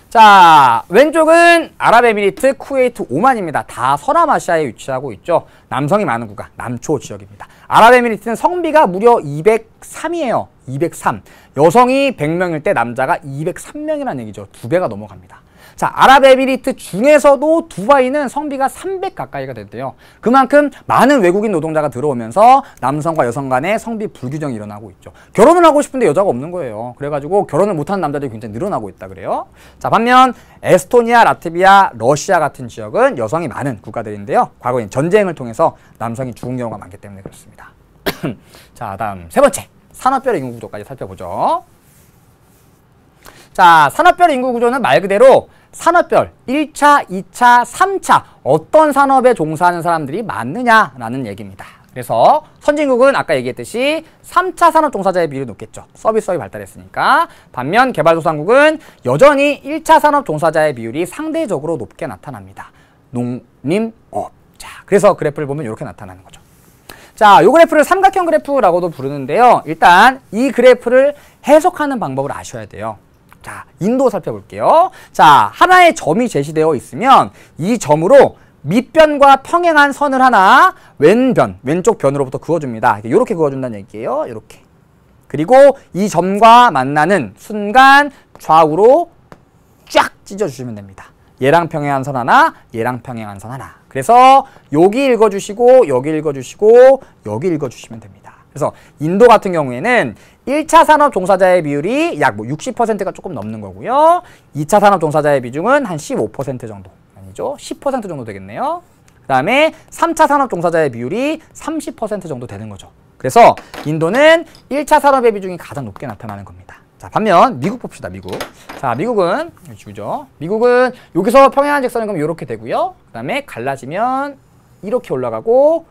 자, 왼쪽은 아랍에미리트, 쿠웨이트, 오만입니다. 다 서남아시아에 위치하고 있죠. 남성이 많은 국가, 남초 지역입니다. 아랍에미리트는 성비가 무려 203이에요. 203. 여성이 100명일 때 남자가 203명이라는 얘기죠. 2배가 넘어갑니다. 자, 아랍에미리트 중에서도 두바이는 성비가 300 가까이가 된대요. 그만큼 많은 외국인 노동자가 들어오면서 남성과 여성 간의 성비 불균형이 일어나고 있죠. 결혼을 하고 싶은데 여자가 없는 거예요. 그래가지고 결혼을 못하는 남자들이 굉장히 늘어나고 있다 그래요. 자, 반면 에스토니아, 라트비아, 러시아 같은 지역은 여성이 많은 국가들인데요. 과거엔 전쟁을 통해서 남성이 죽은 경우가 많기 때문에 그렇습니다. 자, 다음 세 번째, 산업별 인구 구조까지 살펴보죠. 자, 산업별 인구 구조는 말 그대로 산업별 1차, 2차, 3차 어떤 산업에 종사하는 사람들이 많느냐라는 얘기입니다. 그래서 선진국은 아까 얘기했듯이 3차 산업 종사자의 비율이 높겠죠. 서비스업이 발달했으니까. 반면 개발도상국은 여전히 1차 산업 종사자의 비율이 상대적으로 높게 나타납니다. 농림업. 자, 그래서 그래프를 보면 이렇게 나타나는 거죠. 자, 이 그래프를 삼각형 그래프라고도 부르는데요. 일단 이 그래프를 해석하는 방법을 아셔야 돼요. 자, 인도 살펴볼게요. 자, 하나의 점이 제시되어 있으면 이 점으로 밑변과 평행한 선을 하나 왼변, 왼쪽 변으로부터 그어줍니다. 이렇게 그어준다는 얘기예요. 이렇게. 그리고 이 점과 만나는 순간 좌우로 쫙 찢어주시면 됩니다. 얘랑 평행한 선 하나, 얘랑 평행한 선 하나. 그래서 여기 읽어주시고 여기 읽어주시고 여기 읽어주시면 됩니다. 그래서 인도 같은 경우에는 1차 산업 종사자의 비율이 약 60%가 조금 넘는 거고요. 2차 산업 종사자의 비중은 한 15% 정도. 아니죠. 10% 정도 되겠네요. 그 다음에 3차 산업 종사자의 비율이 30% 정도 되는 거죠. 그래서 인도는 1차 산업의 비중이 가장 높게 나타나는 겁니다. 자, 반면 미국 봅시다. 미국. 자, 미국은 지우죠. 미국은 여기서 평행한 직선을 그럼 이렇게 되고요. 그 다음에 갈라지면 이렇게 올라가고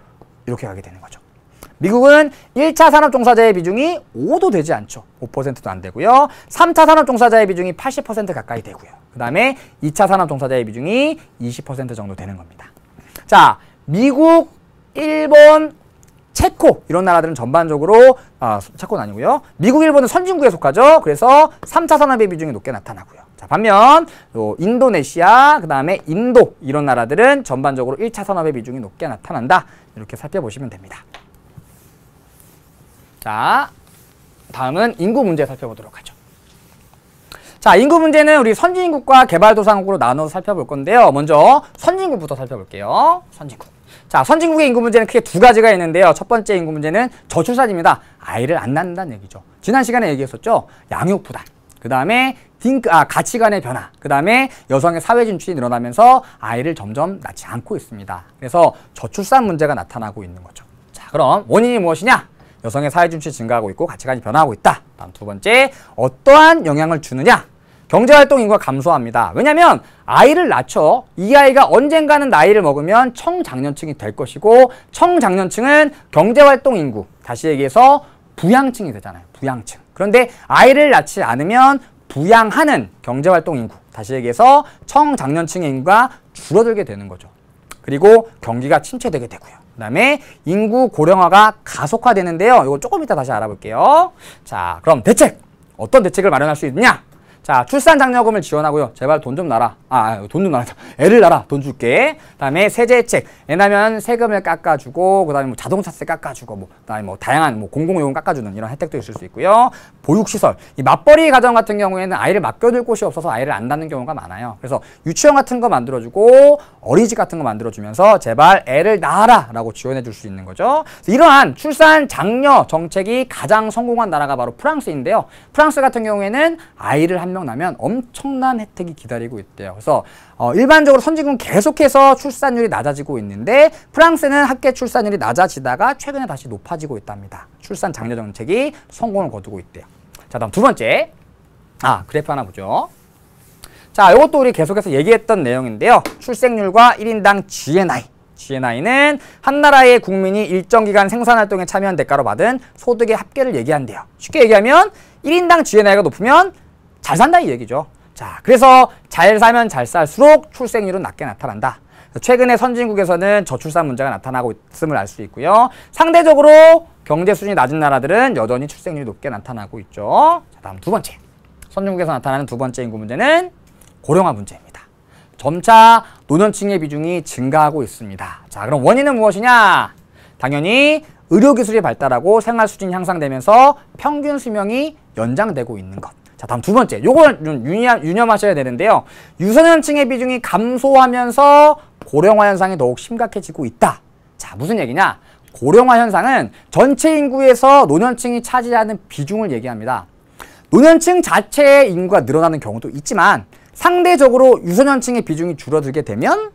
이렇게 가게 되는 거죠. 미국은 1차 산업 종사자의 비중이 5도 되지 않죠. 5%도 안 되고요. 3차 산업 종사자의 비중이 80% 가까이 되고요. 그 다음에 2차 산업 종사자의 비중이 20% 정도 되는 겁니다. 자, 미국, 일본, 체코 이런 나라들은 전반적으로 체코는 아니고요. 미국, 일본은 선진국에 속하죠. 그래서 3차 산업의 비중이 높게 나타나고요. 자, 반면 인도네시아, 그 다음에 인도 이런 나라들은 전반적으로 1차 산업의 비중이 높게 나타난다. 이렇게 살펴보시면 됩니다. 자, 다음은 인구 문제 살펴보도록 하죠. 자, 인구 문제는 우리 선진국과 개발도상국으로 나눠서 살펴볼 건데요. 먼저 선진국부터 살펴볼게요. 선진국. 자, 선진국의 인구 문제는 크게 두 가지가 있는데요. 첫 번째 인구 문제는 저출산입니다. 아이를 안 낳는다는 얘기죠. 지난 시간에 얘기했었죠. 양육 부담. 그 다음에 가치관의 변화. 그 다음에 여성의 사회 진출이 늘어나면서 아이를 점점 낳지 않고 있습니다. 그래서 저출산 문제가 나타나고 있는 거죠. 자, 그럼 원인이 무엇이냐? 여성의 사회 진출이 증가하고 있고 가치관이 변화하고 있다. 다음 두 번째, 어떠한 영향을 주느냐? 경제활동 인구가 감소합니다. 왜냐하면 아이를 낳죠. 이 아이가 언젠가는 나이를 먹으면 청장년층이 될 것이고 청장년층은 경제활동 인구, 다시 얘기해서 부양층이 되잖아요. 부양층. 그런데 아이를 낳지 않으면 부양하는 경제활동 인구, 다시 얘기해서 청장년층의 인구가 줄어들게 되는 거죠. 그리고 경기가 침체되게 되고요. 그 다음에 인구 고령화가 가속화되는데요. 이거 조금 이따 다시 알아볼게요. 자, 그럼 대책! 어떤 대책을 마련할 수 있느냐? 자, 출산 장려금을 지원하고요. 제발 돈 좀 놔라. 돈 좀 놔라. 애를 낳아라. 돈 줄게. 그다음에 세제 혜택. 애 낳으면 세금을 깎아주고, 그다음에 뭐 자동차세 깎아주고, 그다음에 뭐 다양한 공공요금 깎아주는 이런 혜택도 있을 수 있고요. 보육시설. 이 맞벌이 가정 같은 경우에는 아이를 맡겨둘 곳이 없어서 아이를 안 낳는 경우가 많아요. 그래서 유치원 같은 거 만들어주고, 어린이집 같은 거 만들어주면서 제발 애를 낳아라라고 지원해줄 수 있는 거죠. 이러한 출산 장려 정책이 가장 성공한 나라가 바로 프랑스인데요. 프랑스 같은 경우에는 아이를 한 명 나면 엄청난 혜택이 기다리고 있대요. 그래서 일반적으로 선진국은 계속해서 출산율이 낮아지고 있는데 프랑스는 학계 출산율이 낮아지다가 최근에 다시 높아지고 있답니다. 출산 장려 정책이 성공을 거두고 있대요. 자, 다음 두 번째. 그래프 하나 보죠. 자, 이것도 우리 계속해서 얘기했던 내용인데요. 출생률과 1인당 GNI. GNI는 한 나라의 국민이 일정 기간 생산활동에 참여한 대가로 받은 소득의 합계를 얘기한대요. 쉽게 얘기하면 1인당 GNI가 높으면 잘 산다 이 얘기죠. 자, 그래서 잘 살면 잘 살수록 출생률은 낮게 나타난다. 최근에 선진국에서는 저출산 문제가 나타나고 있음을 알 수 있고요. 상대적으로 경제 수준이 낮은 나라들은 여전히 출생률이 높게 나타나고 있죠. 자, 다음 두 번째. 선진국에서 나타나는 두 번째 인구 문제는 고령화 문제입니다. 점차 노년층의 비중이 증가하고 있습니다. 자, 그럼 원인은 무엇이냐? 당연히 의료기술이 발달하고 생활수준이 향상되면서 평균 수명이 연장되고 있는 것. 자, 다음 두 번째. 요걸 좀 유념하셔야 되는데요. 유소년층의 비중이 감소하면서 고령화 현상이 더욱 심각해지고 있다. 자, 무슨 얘기냐? 고령화 현상은 전체 인구에서 노년층이 차지하는 비중을 얘기합니다. 노년층 자체의 인구가 늘어나는 경우도 있지만 상대적으로 유소년층의 비중이 줄어들게 되면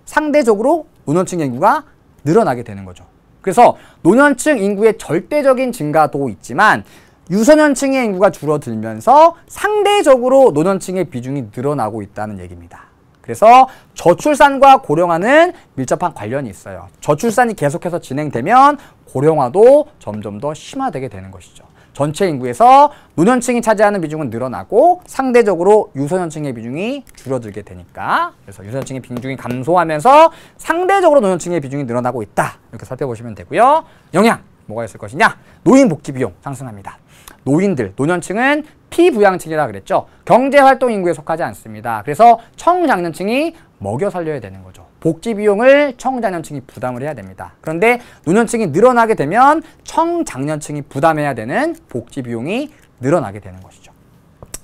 상대적으로 노년층의 인구가 늘어나게 되는 거죠. 그래서 노년층 인구의 절대적인 증가도 있지만 유소년층의 인구가 줄어들면서 상대적으로 노년층의 비중이 늘어나고 있다는 얘기입니다. 그래서 저출산과 고령화는 밀접한 관련이 있어요. 저출산이 계속해서 진행되면 고령화도 점점 더 심화되게 되는 것이죠. 전체 인구에서 노년층이 차지하는 비중은 늘어나고 상대적으로 유소년층의 비중이 줄어들게 되니까, 그래서 유소년층의 비중이 감소하면서 상대적으로 노년층의 비중이 늘어나고 있다. 이렇게 살펴보시면 되고요. 영향 뭐가 있을 것이냐? 노인 복지 비용 상승합니다. 노인들, 노년층은 피부양층이라 그랬죠. 경제활동 인구에 속하지 않습니다. 그래서 청장년층이 먹여 살려야 되는 거죠. 복지 비용을 청장년층이 부담을 해야 됩니다. 그런데 노년층이 늘어나게 되면 청장년층이 부담해야 되는 복지 비용이 늘어나게 되는 것이죠.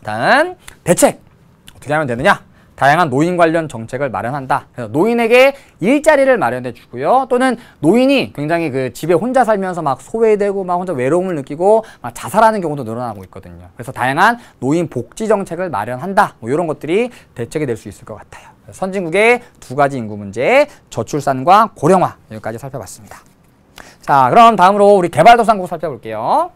다음, 대책. 어떻게 하면 되느냐? 다양한 노인 관련 정책을 마련한다. 그래서 노인에게 일자리를 마련해 주고요. 또는 노인이 굉장히 그 집에 혼자 살면서 막 소외되고 막 혼자 외로움을 느끼고 막 자살하는 경우도 늘어나고 있거든요. 그래서 다양한 노인 복지 정책을 마련한다. 뭐 이런 것들이 대책이 될 수 있을 것 같아요. 선진국의 두 가지 인구 문제, 저출산과 고령화, 여기까지 살펴봤습니다. 자, 그럼 다음으로 우리 개발도상국 살펴볼게요.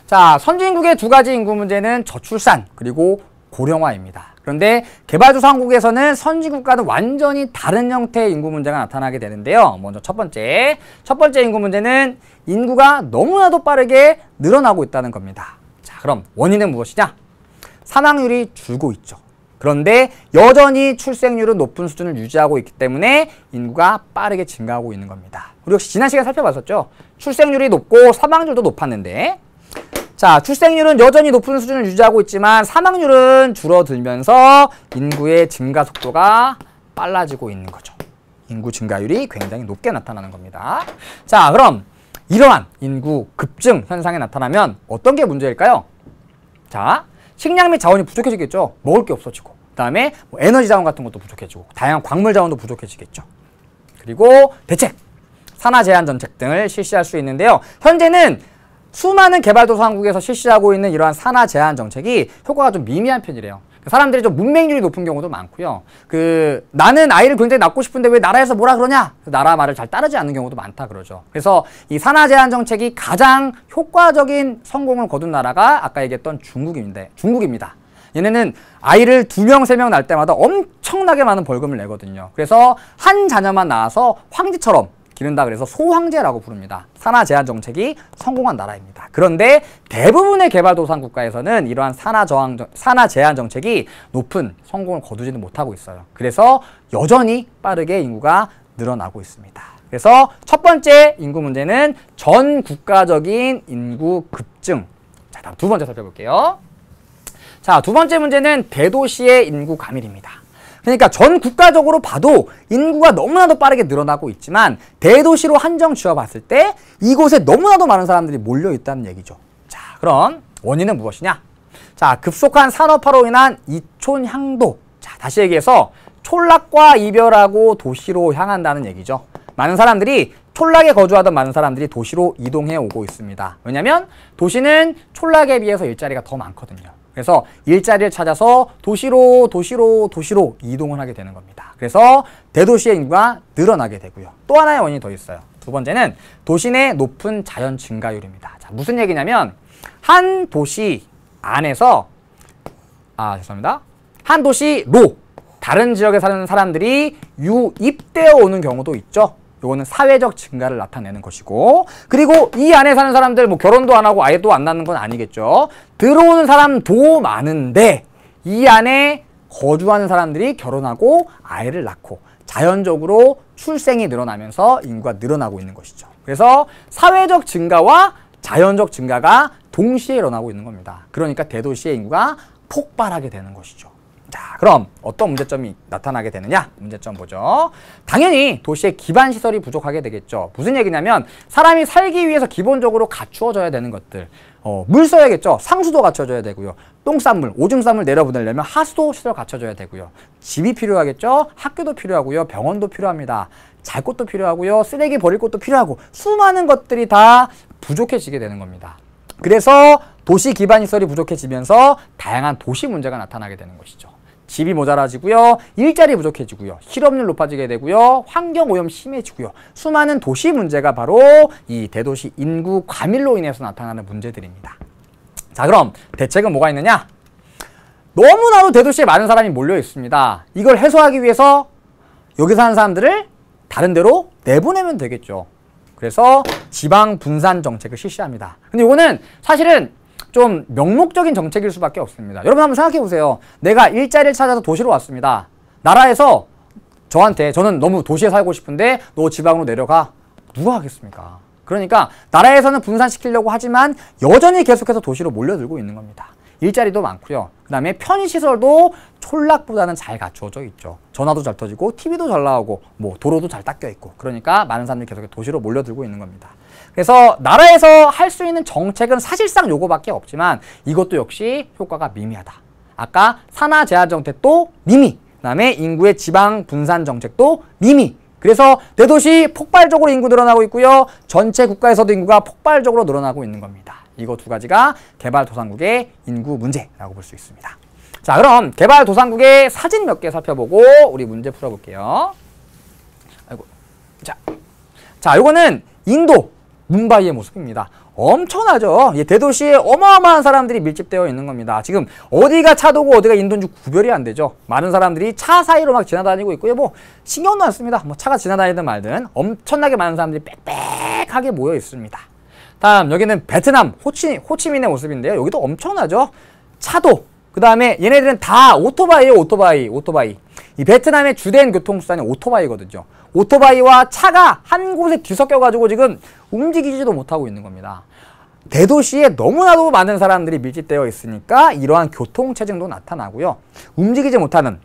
자, 선진국의 두 가지 인구 문제는 저출산 그리고 고령화입니다. 그런데 개발도상국에서는 선진국과는 완전히 다른 형태의 인구 문제가 나타나게 되는데요. 먼저 첫 번째 인구 문제는 인구가 너무나도 빠르게 늘어나고 있다는 겁니다. 자, 그럼 원인은 무엇이냐? 사망률이 줄고 있죠. 그런데 여전히 출생률은 높은 수준을 유지하고 있기 때문에 인구가 빠르게 증가하고 있는 겁니다. 우리 역시 지난 시간에 살펴봤었죠. 출생률이 높고 사망률도 높았는데, 자, 출생률은 여전히 높은 수준을 유지하고 있지만 사망률은 줄어들면서 인구의 증가 속도가 빨라지고 있는 거죠. 인구 증가율이 굉장히 높게 나타나는 겁니다. 자, 그럼 이러한 인구 급증 현상이 나타나면 어떤 게 문제일까요? 자, 식량 및 자원이 부족해지겠죠. 먹을 게 없어지고, 그 다음에 뭐 에너지 자원 같은 것도 부족해지고, 다양한 광물 자원도 부족해지겠죠. 그리고 대책, 산화 제한 정책 등을 실시할 수 있는데요. 현재는 수많은 개발도상국에서 실시하고 있는 이러한 산화 제한 정책이 효과가 좀 미미한 편이래요. 사람들이 좀 문맹률이 높은 경우도 많고요. 나는 아이를 굉장히 낳고 싶은데 왜 나라에서 뭐라 그러냐? 나라 말을 잘 따르지 않는 경우도 많다 그러죠. 그래서 이 산화 제한 정책이 가장 효과적인 성공을 거둔 나라가 아까 얘기했던 중국입니다. 얘네는 아이를 2명, 3명 낳을 때마다 엄청나게 많은 벌금을 내거든요. 그래서 한 자녀만 낳아서 황제처럼 기른다 그래서 소황제라고 부릅니다. 산화 제한 정책이 성공한 나라입니다. 그런데 대부분의 개발도상 국가에서는 이러한 산화 제한 정책이 높은 성공을 거두지는 못하고 있어요. 그래서 여전히 빠르게 인구가 늘어나고 있습니다. 그래서 첫 번째 인구 문제는 전 국가적인 인구 급증. 자, 다음 두 번째 살펴볼게요. 자, 두 번째 문제는 대도시의 인구 가밀입니다. 그러니까 전 국가적으로 봐도 인구가 너무나도 빠르게 늘어나고 있지만 대도시로 한정 지어봤을 때 이곳에 너무나도 많은 사람들이 몰려있다는 얘기죠. 자, 그럼 원인은 무엇이냐? 자, 급속한 산업화로 인한 이촌 향도. 자, 다시 얘기해서 촌락과 이별하고 도시로 향한다는 얘기죠. 많은 사람들이 촌락에 거주하던 많은 사람들이 도시로 이동해 오고 있습니다. 왜냐하면 도시는 촌락에 비해서 일자리가 더 많거든요. 그래서 일자리를 찾아서 도시로 이동을 하게 되는 겁니다. 그래서 대도시의 인구가 늘어나게 되고요. 또 하나의 원인이 더 있어요. 두 번째는 도시 내 높은 자연 증가율입니다. 자, 무슨 얘기냐면 한 도시 안에서 한 도시로 다른 지역에 사는 사람들이 유입되어 오는 경우도 있죠. 이거는 사회적 증가를 나타내는 것이고, 그리고 이 안에 사는 사람들 뭐 결혼도 안 하고 아이도 안 낳는 건 아니겠죠. 들어오는 사람도 많은데 이 안에 거주하는 사람들이 결혼하고 아이를 낳고 자연적으로 출생이 늘어나면서 인구가 늘어나고 있는 것이죠. 그래서 사회적 증가와 자연적 증가가 동시에 일어나고 있는 겁니다. 그러니까 대도시의 인구가 폭발하게 되는 것이죠. 자, 그럼 어떤 문제점이 나타나게 되느냐? 문제점 보죠. 당연히 도시의 기반 시설이 부족하게 되겠죠. 무슨 얘기냐면 사람이 살기 위해서 기본적으로 갖추어져야 되는 것들. 물 써야겠죠. 상수도 갖춰줘야 되고요. 똥 싼 물, 오줌 싼 물 내려보내려면 하수도 시설 갖춰줘야 되고요. 집이 필요하겠죠. 학교도 필요하고요. 병원도 필요합니다. 잘 곳도 필요하고요. 쓰레기 버릴 곳도 필요하고 수많은 것들이 다 부족해지게 되는 겁니다. 그래서 도시 기반 시설이 부족해지면서 다양한 도시 문제가 나타나게 되는 것이죠. 집이 모자라지고요. 일자리 부족해지고요. 실업률 높아지게 되고요. 환경오염 심해지고요. 수많은 도시 문제가 바로 이 대도시 인구 과밀로 인해서 나타나는 문제들입니다. 자, 그럼 대책은 뭐가 있느냐? 너무나도 대도시에 많은 사람이 몰려 있습니다. 이걸 해소하기 위해서 여기 사는 사람들을 다른 데로 내보내면 되겠죠. 그래서 지방 분산 정책을 실시합니다. 근데 이거는 사실은 좀 명목적인 정책일 수밖에 없습니다. 여러분 한번 생각해 보세요. 내가 일자리를 찾아서 도시로 왔습니다. 나라에서 저는 너무 도시에 살고 싶은데 너 지방으로 내려가. 누가 하겠습니까? 그러니까 나라에서는 분산시키려고 하지만 여전히 계속해서 도시로 몰려들고 있는 겁니다. 일자리도 많고요. 그 다음에 편의시설도 촌락보다는 잘 갖추어져 있죠. 전화도 잘 터지고 TV도 잘 나오고 뭐 도로도 잘 닦여 있고 그러니까 많은 사람들이 계속 도시로 몰려들고 있는 겁니다. 그래서 나라에서 할 수 있는 정책은 사실상 요거밖에 없지만 이것도 역시 효과가 미미하다. 아까 산하 제한 정책도 미미, 그 다음에 인구의 지방 분산 정책도 미미. 그래서 대도시 폭발적으로 인구 늘어나고 있고요. 전체 국가에서도 인구가 폭발적으로 늘어나고 있는 겁니다. 이거 두 가지가 개발도상국의 인구 문제라고 볼 수 있습니다. 자, 그럼 개발도상국의 사진 몇 개 살펴보고 우리 문제 풀어볼게요. 아이고, 자, 요거는 인도 뭄바이의 모습입니다. 엄청나죠? 대도시에 어마어마한 사람들이 밀집되어 있는 겁니다. 지금 어디가 차도고 어디가 인도인지 구별이 안 되죠. 많은 사람들이 차 사이로 막 지나다니고 있고요. 뭐 신경도 안 씁니다. 뭐 차가 지나다니든 말든 엄청나게 많은 사람들이 빽빽하게 모여 있습니다. 다음 여기는 베트남 호치민의 모습인데요. 여기도 엄청나죠. 차도, 그 다음에 얘네들은 다 오토바이예요. 오토바이. 이 베트남의 주된 교통수단이 오토바이거든요. 오토바이와 차가 한 곳에 뒤섞여가지고 지금 움직이지도 못하고 있는 겁니다. 대도시에 너무나도 많은 사람들이 밀집되어 있으니까 이러한 교통체증도 나타나고요. 움직이지 못하는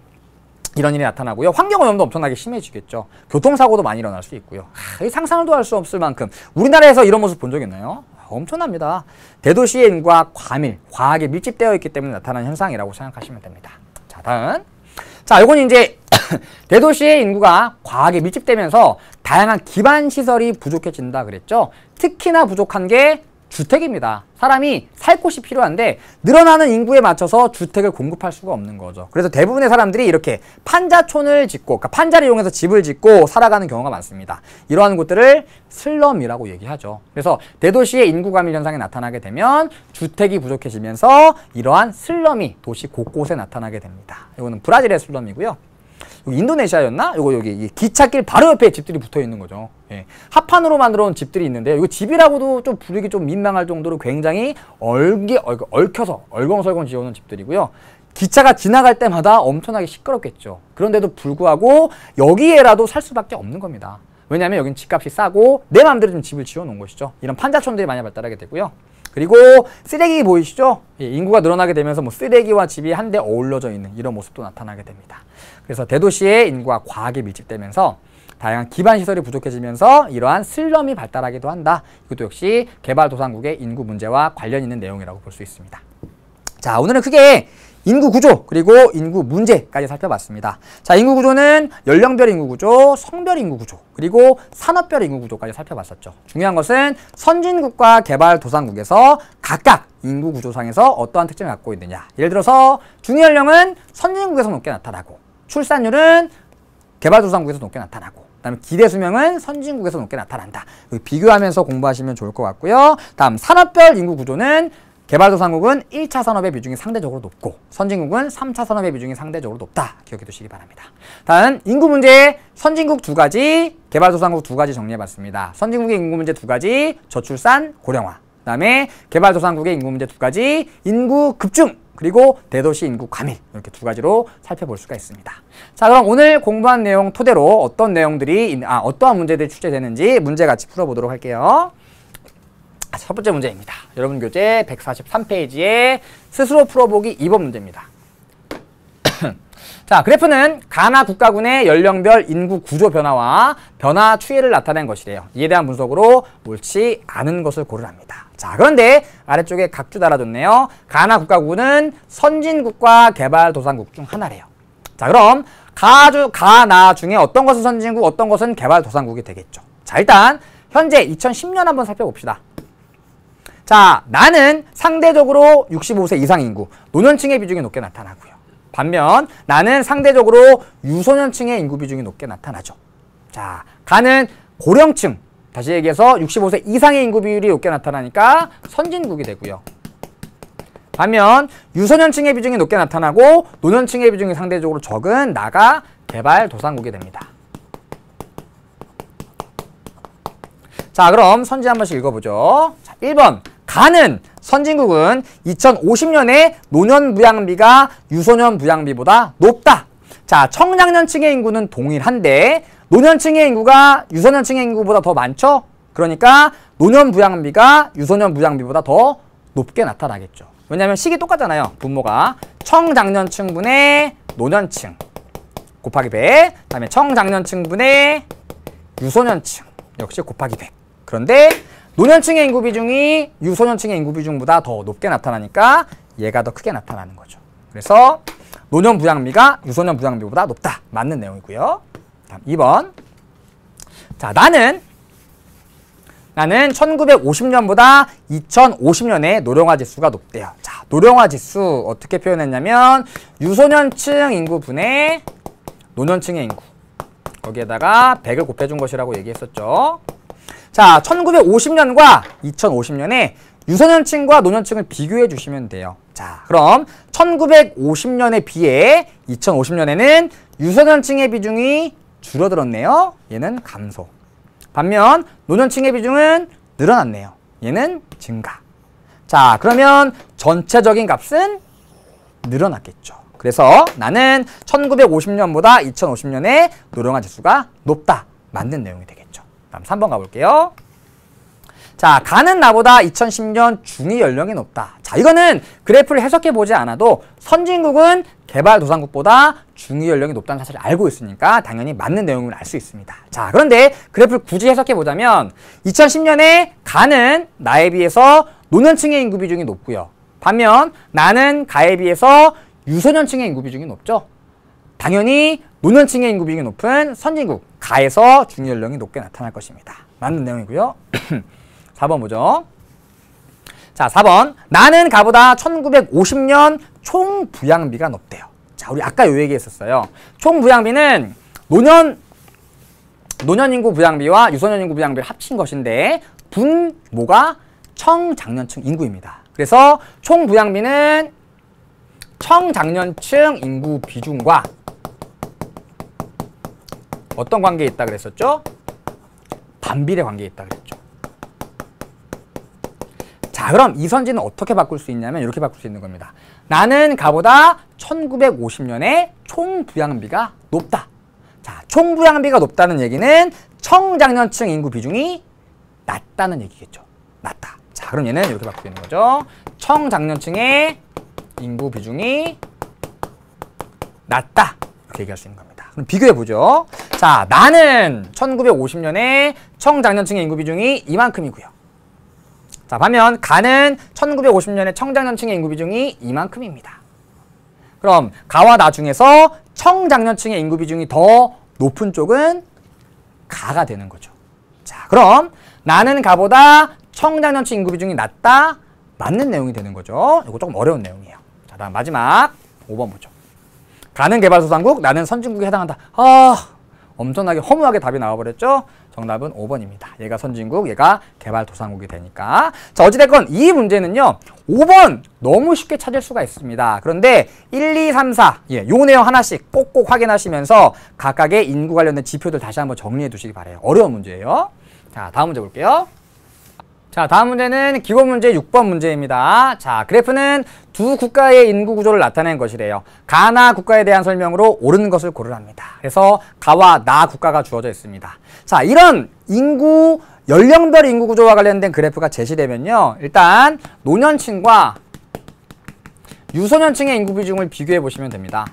이런 일이 나타나고요. 환경오염도 엄청나게 심해지겠죠. 교통사고도 많이 일어날 수 있고요. 상상도 할 수 없을 만큼 우리나라에서 이런 모습 본 적 있나요? 엄청납니다. 대도시의 인구가 과하게 밀집되어 있기 때문에 나타나는 현상이라고 생각하시면 됩니다. 자, 다음. 자, 이건 이제 대도시의 인구가 과하게 밀집되면서 다양한 기반 시설이 부족해진다 그랬죠. 특히나 부족한 게 주택입니다. 사람이 살 곳이 필요한데 늘어나는 인구에 맞춰서 주택을 공급할 수가 없는 거죠. 그래서 대부분의 사람들이 이렇게 판자촌을 짓고, 그러니까 판자를 이용해서 집을 짓고 살아가는 경우가 많습니다. 이러한 곳들을 슬럼이라고 얘기하죠. 그래서 대도시의 인구 과밀 현상이 나타나게 되면 주택이 부족해지면서 이러한 슬럼이 도시 곳곳에 나타나게 됩니다. 이거는 브라질의 슬럼이고요. 여기 인도네시아였나? 여기 기찻길 바로 옆에 집들이 붙어 있는 거죠. 예. 합판으로 만들어 놓은 집들이 있는데 이거 집이라고도 좀 부르기 좀 민망할 정도로 굉장히 얽혀서 얼벙설벙 지어놓은 집들이고요. 기차가 지나갈 때마다 엄청나게 시끄럽겠죠. 그런데도 불구하고 여기에라도 살 수밖에 없는 겁니다. 왜냐하면 여긴 집값이 싸고 내 마음대로 좀 집을 지어놓은 것이죠. 이런 판자촌들이 많이 발달하게 되고요. 그리고 쓰레기 보이시죠? 예, 인구가 늘어나게 되면서 뭐 쓰레기와 집이 한데 어울려져 있는 이런 모습도 나타나게 됩니다. 그래서 대도시의 인구가 과하게 밀집되면서 다양한 기반 시설이 부족해지면서 이러한 슬럼이 발달하기도 한다. 이것도 역시 개발도상국의 인구 문제와 관련 있는 내용이라고 볼 수 있습니다. 자, 오늘은 크게 인구 구조 그리고 인구 문제까지 살펴봤습니다. 자, 인구 구조는 연령별 인구 구조, 성별 인구 구조, 그리고 산업별 인구 구조까지 살펴봤었죠. 중요한 것은 선진국과 개발도상국에서 각각 인구 구조상에서 어떠한 특징을 갖고 있느냐. 예를 들어서 중위연령은 선진국에서 높게 나타나고 출산율은 개발도상국에서 높게 나타나고 그다음에 기대 수명은 선진국에서 높게 나타난다. 비교하면서 공부하시면 좋을 것 같고요. 다음 산업별 인구 구조는 개발도상국은 1차 산업의 비중이 상대적으로 높고 선진국은 3차 산업의 비중이 상대적으로 높다. 기억해 두시기 바랍니다. 다음 인구 문제 선진국 2가지, 개발도상국 2가지 정리해봤습니다. 선진국의 인구 문제 2가지, 저출산, 고령화. 그 다음에 개발도상국의 인구 문제 2가지, 인구 급증, 그리고 대도시 인구 과밀. 이렇게 2가지로 살펴볼 수가 있습니다. 자, 그럼 오늘 공부한 내용 토대로 어떤 내용들이, 어떠한 문제들이 출제되는지 문제 같이 풀어보도록 할게요. 첫 번째 문제입니다. 여러분 교재 143페이지에 스스로 풀어보기 2번 문제입니다. 자, 그래프는 가나 국가군의 연령별 인구 구조 변화와 변화 추이를 나타낸 것이래요. 이에 대한 분석으로 옳지 않은 것을 고르랍니다. 자, 그런데 아래쪽에 각주 달아줬네요. 가나 국가군은 선진국과 개발도상국 중 하나래요. 자, 그럼 가나 중에 어떤 것은 선진국, 어떤 것은 개발도상국이 되겠죠. 자, 일단 현재 2010년 한번 살펴봅시다. 자, 나는 상대적으로 65세 이상 인구, 노년층의 비중이 높게 나타나고요. 반면 나는 상대적으로 유소년층의 인구 비중이 높게 나타나죠. 자, 가는 고령층, 다시 얘기해서 65세 이상의 인구 비율이 높게 나타나니까 선진국이 되고요. 반면 유소년층의 비중이 높게 나타나고 노년층의 비중이 상대적으로 적은 나가 개발도상국이 됩니다. 자, 그럼 선지 한 번씩 읽어보죠. 자, 1번. 가는 선진국은 2050년에 노년 부양비가 유소년 부양비보다 높다. 자, 청장년층의 인구는 동일한데 노년층의 인구가 유소년층의 인구보다 더 많죠? 그러니까 노년 부양비가 유소년 부양비보다 더 높게 나타나겠죠. 왜냐하면 식이 똑같잖아요. 분모가 청장년층분의 노년층 곱하기 100, 그 다음에 청장년층분의 유소년층 역시 곱하기 100. 그런데 노년층의 인구 비중이 유소년층의 인구 비중보다 더 높게 나타나니까 얘가 더 크게 나타나는 거죠. 그래서 노년 부양비가 유소년 부양비보다 높다. 맞는 내용이고요. 다음 2번. 자, 나는 1950년보다 2050년에 노령화 지수가 높대요. 자, 노령화 지수 어떻게 표현했냐면 유소년층 인구분의 노년층의 인구, 거기에다가 100을 곱해준 것이라고 얘기했었죠. 자, 1950년과 2050년에 유소년층과 노년층을 비교해 주시면 돼요. 자, 그럼 1950년에 비해 2050년에는 유소년층의 비중이 줄어들었네요. 얘는 감소. 반면 노년층의 비중은 늘어났네요. 얘는 증가. 자, 그러면 전체적인 값은 늘어났겠죠. 그래서 나는 1950년보다 2050년에 노령화 지수가 높다. 맞는 내용이 되겠죠. 다음 3번 가볼게요. 자, 가는 나보다 2010년 중위 연령이 높다. 자, 이거는 그래프를 해석해 보지 않아도 선진국은 개발도상국보다 중위 연령이 높다는 사실을 알고 있으니까 당연히 맞는 내용을 알 수 있습니다. 자, 그런데 그래프를 굳이 해석해 보자면 2010년에 가는 나에 비해서 노년층의 인구 비중이 높고요. 반면 나는 가에 비해서 유소년층의 인구 비중이 높죠. 당연히 노년층의 인구 비중이 높은 선진국 가에서 중위 연령이 높게 나타날 것입니다. 맞는 내용이고요. 4번 보죠. 자, 4번. 나는 가보다 1950년 총 부양비가 높대요. 자, 우리 아까 요 얘기했었어요. 총 부양비는 노년 인구 부양비와 유소년 인구 부양비를 합친 것인데 분모가 청장년층 인구입니다. 그래서 총 부양비는 청장년층 인구 비중과 어떤 관계에 있다 그랬었죠? 반비례 관계에 있다 그랬죠. 자, 그럼 이 선지는 어떻게 바꿀 수 있냐면 이렇게 바꿀 수 있는 겁니다. 나는 가보다 1950년에 총 부양비가 높다. 자, 총 부양비가 높다는 얘기는 청장년층 인구 비중이 낮다는 얘기겠죠. 낮다. 자, 그럼 얘는 이렇게 바꿀 수 있는 거죠. 청장년층의 인구 비중이 낮다. 이렇게 얘기할 수 있는 겁니다. 그럼 비교해보죠. 자, 나는 1950년에 청장년층의 인구 비중이 이만큼이고요. 자, 반면 가는 1950년에 청장년층의 인구 비중이 이만큼입니다. 그럼 가와 나 중에서 청장년층의 인구 비중이 더 높은 쪽은 가가 되는 거죠. 자, 그럼 나는 가보다 청장년층 인구 비중이 낮다. 맞는 내용이 되는 거죠. 이거 조금 어려운 내용이에요. 자, 다음 마지막 5번 보죠. 가는 개발도상국, 나는 선진국에 해당한다. 엄청나게 허무하게 답이 나와버렸죠? 정답은 5번입니다. 얘가 선진국, 얘가 개발도상국이 되니까. 자, 어찌됐건 이 문제는요. 5번 너무 쉽게 찾을 수가 있습니다. 그런데 1, 2, 3, 4 요 내용 하나씩 꼭꼭 확인하시면서 각각의 인구 관련된 지표들 다시 한번 정리해 두시기 바라요. 어려운 문제예요. 자, 다음 문제 볼게요. 자, 다음 문제는 기본 문제 6번 문제입니다. 자, 그래프는 두 국가의 인구 구조를 나타낸 것이래요. 가나 국가에 대한 설명으로 옳은 것을 고르랍니다. 그래서 가와 나 국가가 주어져 있습니다. 자, 이런 연령별 인구 구조와 관련된 그래프가 제시되면요. 일단 노년층과 유소년층의 인구 비중을 비교해 보시면 됩니다.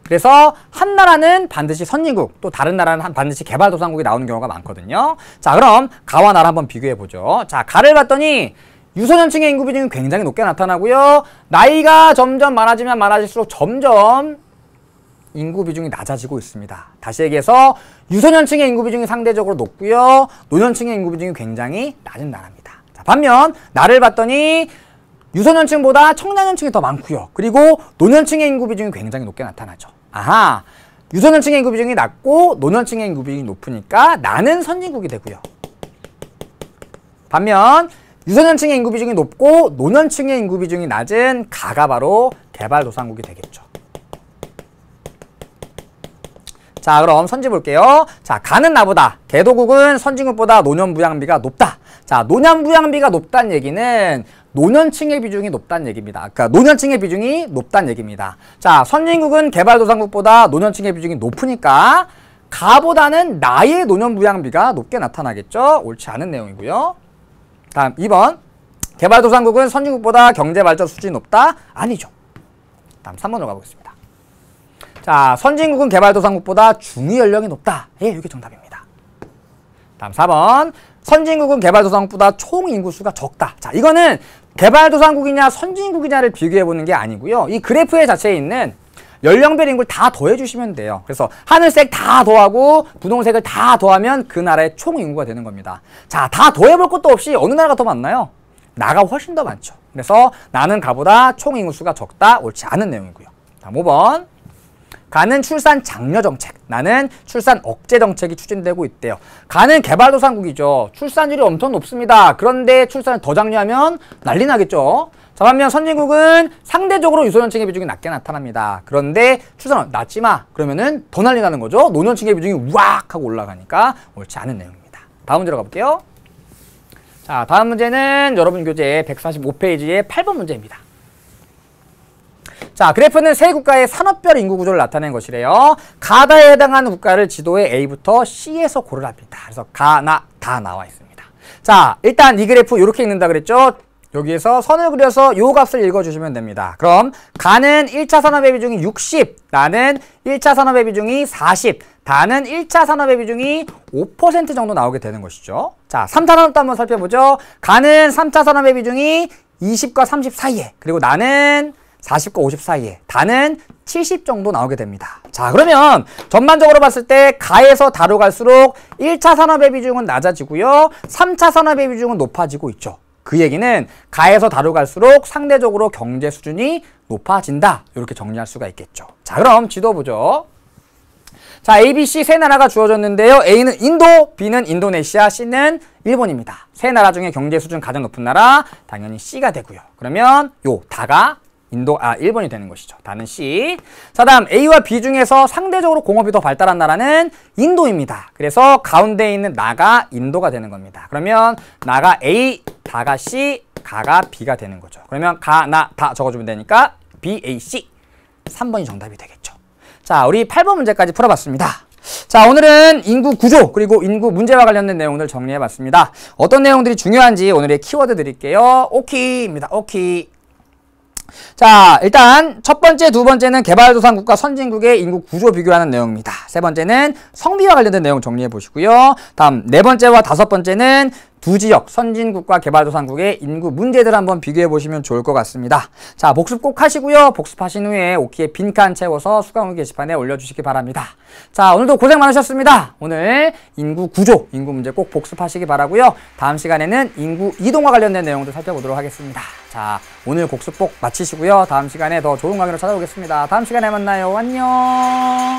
그래서 한 나라는 반드시 선진국, 또 다른 나라는 반드시 개발도상국이 나오는 경우가 많거든요. 자, 그럼 가와 나를 한번 비교해보죠. 자, 가를 봤더니 유소년층의 인구 비중이 굉장히 높게 나타나고요. 나이가 점점 많아지면 많아질수록 점점 인구 비중이 낮아지고 있습니다. 다시 얘기해서 유소년층의 인구 비중이 상대적으로 높고요. 노년층의 인구 비중이 굉장히 낮은 나라입니다. 자, 반면 나를 봤더니 유소년층보다 청년층이 더 많고요. 그리고 노년층의 인구 비중이 굉장히 높게 나타나죠. 아하, 유소년층의 인구 비중이 낮고 노년층의 인구 비중이 높으니까 나는 선진국이 되고요. 반면 유소년층의 인구 비중이 높고 노년층의 인구 비중이 낮은 가가 바로 개발도상국이 되겠죠. 자, 그럼 선지 볼게요. 자, 가는 나보다, 개도국은 선진국보다 노년 부양비가 높다. 자, 노년 부양비가 높다는 얘기는 노년층의 비중이 높다는 얘기입니다. 그러니까 노년층의 비중이 높다는 얘기입니다. 자, 선진국은 개발도상국보다 노년층의 비중이 높으니까 가보다는 나의 노년 부양비가 높게 나타나겠죠. 옳지 않은 내용이고요. 다음 2번. 개발도상국은 선진국보다 경제발전 수준이 높다? 아니죠. 다음 3번으로 가보겠습니다. 자, 선진국은 개발도상국보다 중위연령이 높다. 예, 이게 정답입니다. 다음 4번. 선진국은 개발도상국보다 총 인구수가 적다. 자, 이거는 개발도상국이냐 선진국이냐를 비교해보는 게 아니고요. 이 그래프의 자체에 있는 연령별 인구를 다 더해주시면 돼요. 그래서 하늘색 다 더하고 분홍색을 다 더하면 그 나라의 총 인구가 되는 겁니다. 자, 다 더해볼 것도 없이 어느 나라가 더 많나요? 나가 훨씬 더 많죠. 그래서 나는 가보다 총 인구수가 적다. 옳지 않은 내용이고요. 다음 5번. 가는 출산 장려 정책, 나는 출산 억제 정책이 추진되고 있대요. 가는 개발도상국이죠. 출산율이 엄청 높습니다. 그런데 출산을 더 장려하면 난리 나겠죠. 자, 반면 선진국은 상대적으로 유소년층의 비중이 낮게 나타납니다. 그런데 출산을 낮지 마. 그러면은 더 난리 나는 거죠. 노년층의 비중이 우악 하고 올라가니까 옳지 않은 내용입니다. 다음 문제로 가볼게요. 자, 다음 문제는 여러분 교재 145페이지의 8번 문제입니다. 자, 그래프는 세 국가의 산업별 인구 구조를 나타낸 것이래요. 가다에 해당하는 국가를 지도에 A부터 C에서 고르랍니다. 그래서 가, 나, 다 나와 있습니다. 자, 일단 이 그래프 이렇게 읽는다 그랬죠? 여기에서 선을 그려서 요 값을 읽어주시면 됩니다. 그럼 가는 1차 산업의 비중이 60, 나는 1차 산업의 비중이 40, 다는 1차 산업의 비중이 5% 정도 나오게 되는 것이죠. 자, 3차 산업도 한번 살펴보죠. 가는 3차 산업의 비중이 20과 30 사이에, 그리고 나는 40과 50 사이에, 다는 70 정도 나오게 됩니다. 자, 그러면 전반적으로 봤을 때 가에서 다로 갈수록 1차 산업의 비중은 낮아지고요. 3차 산업의 비중은 높아지고 있죠. 그 얘기는 가에서 다로 갈수록 상대적으로 경제 수준이 높아진다. 이렇게 정리할 수가 있겠죠. 자, 그럼 지도 보죠. 자, A, B, C 세 나라가 주어졌는데요. A는 인도, B는 인도네시아, C는 일본입니다. 세 나라 중에 경제 수준 가장 높은 나라 당연히 C가 되고요. 그러면 요 다가 일본이 되는 것이죠. 다는 C. 자, 다음 A와 B 중에서 상대적으로 공업이 더 발달한 나라는 인도입니다. 그래서 가운데 있는 나가 인도가 되는 겁니다. 그러면 나가 A, 다가 C, 가가 B가 되는 거죠. 그러면 가, 나, 다 적어주면 되니까 B, A, C. 3번이 정답이 되겠죠. 자, 우리 8번 문제까지 풀어봤습니다. 자, 오늘은 인구 구조 그리고 인구 문제와 관련된 내용들 정리해봤습니다. 어떤 내용들이 중요한지 오늘의 키워드 드릴게요. 오키입니다. 오키. 자, 일단 첫 번째, 두 번째는 개발도상국과 선진국의 인구 구조 비교하는 내용입니다. 세 번째는 성비와 관련된 내용 정리해 보시고요. 다음 네 번째와 다섯 번째는 두 지역, 선진국과 개발도상국의 인구 문제들 한번 비교해 보시면 좋을 것 같습니다. 자, 복습 꼭 하시고요. 복습하신 후에 오키에 빈칸 채워서 수강후 게시판에 올려주시기 바랍니다. 자, 오늘도 고생 많으셨습니다. 오늘 인구 구조, 인구 문제 꼭 복습하시기 바라고요. 다음 시간에는 인구 이동과 관련된 내용도 살펴보도록 하겠습니다. 자, 오늘 복습 꼭 마치시고요. 다음 시간에 더 좋은 강의로 찾아오겠습니다. 다음 시간에 만나요. 안녕.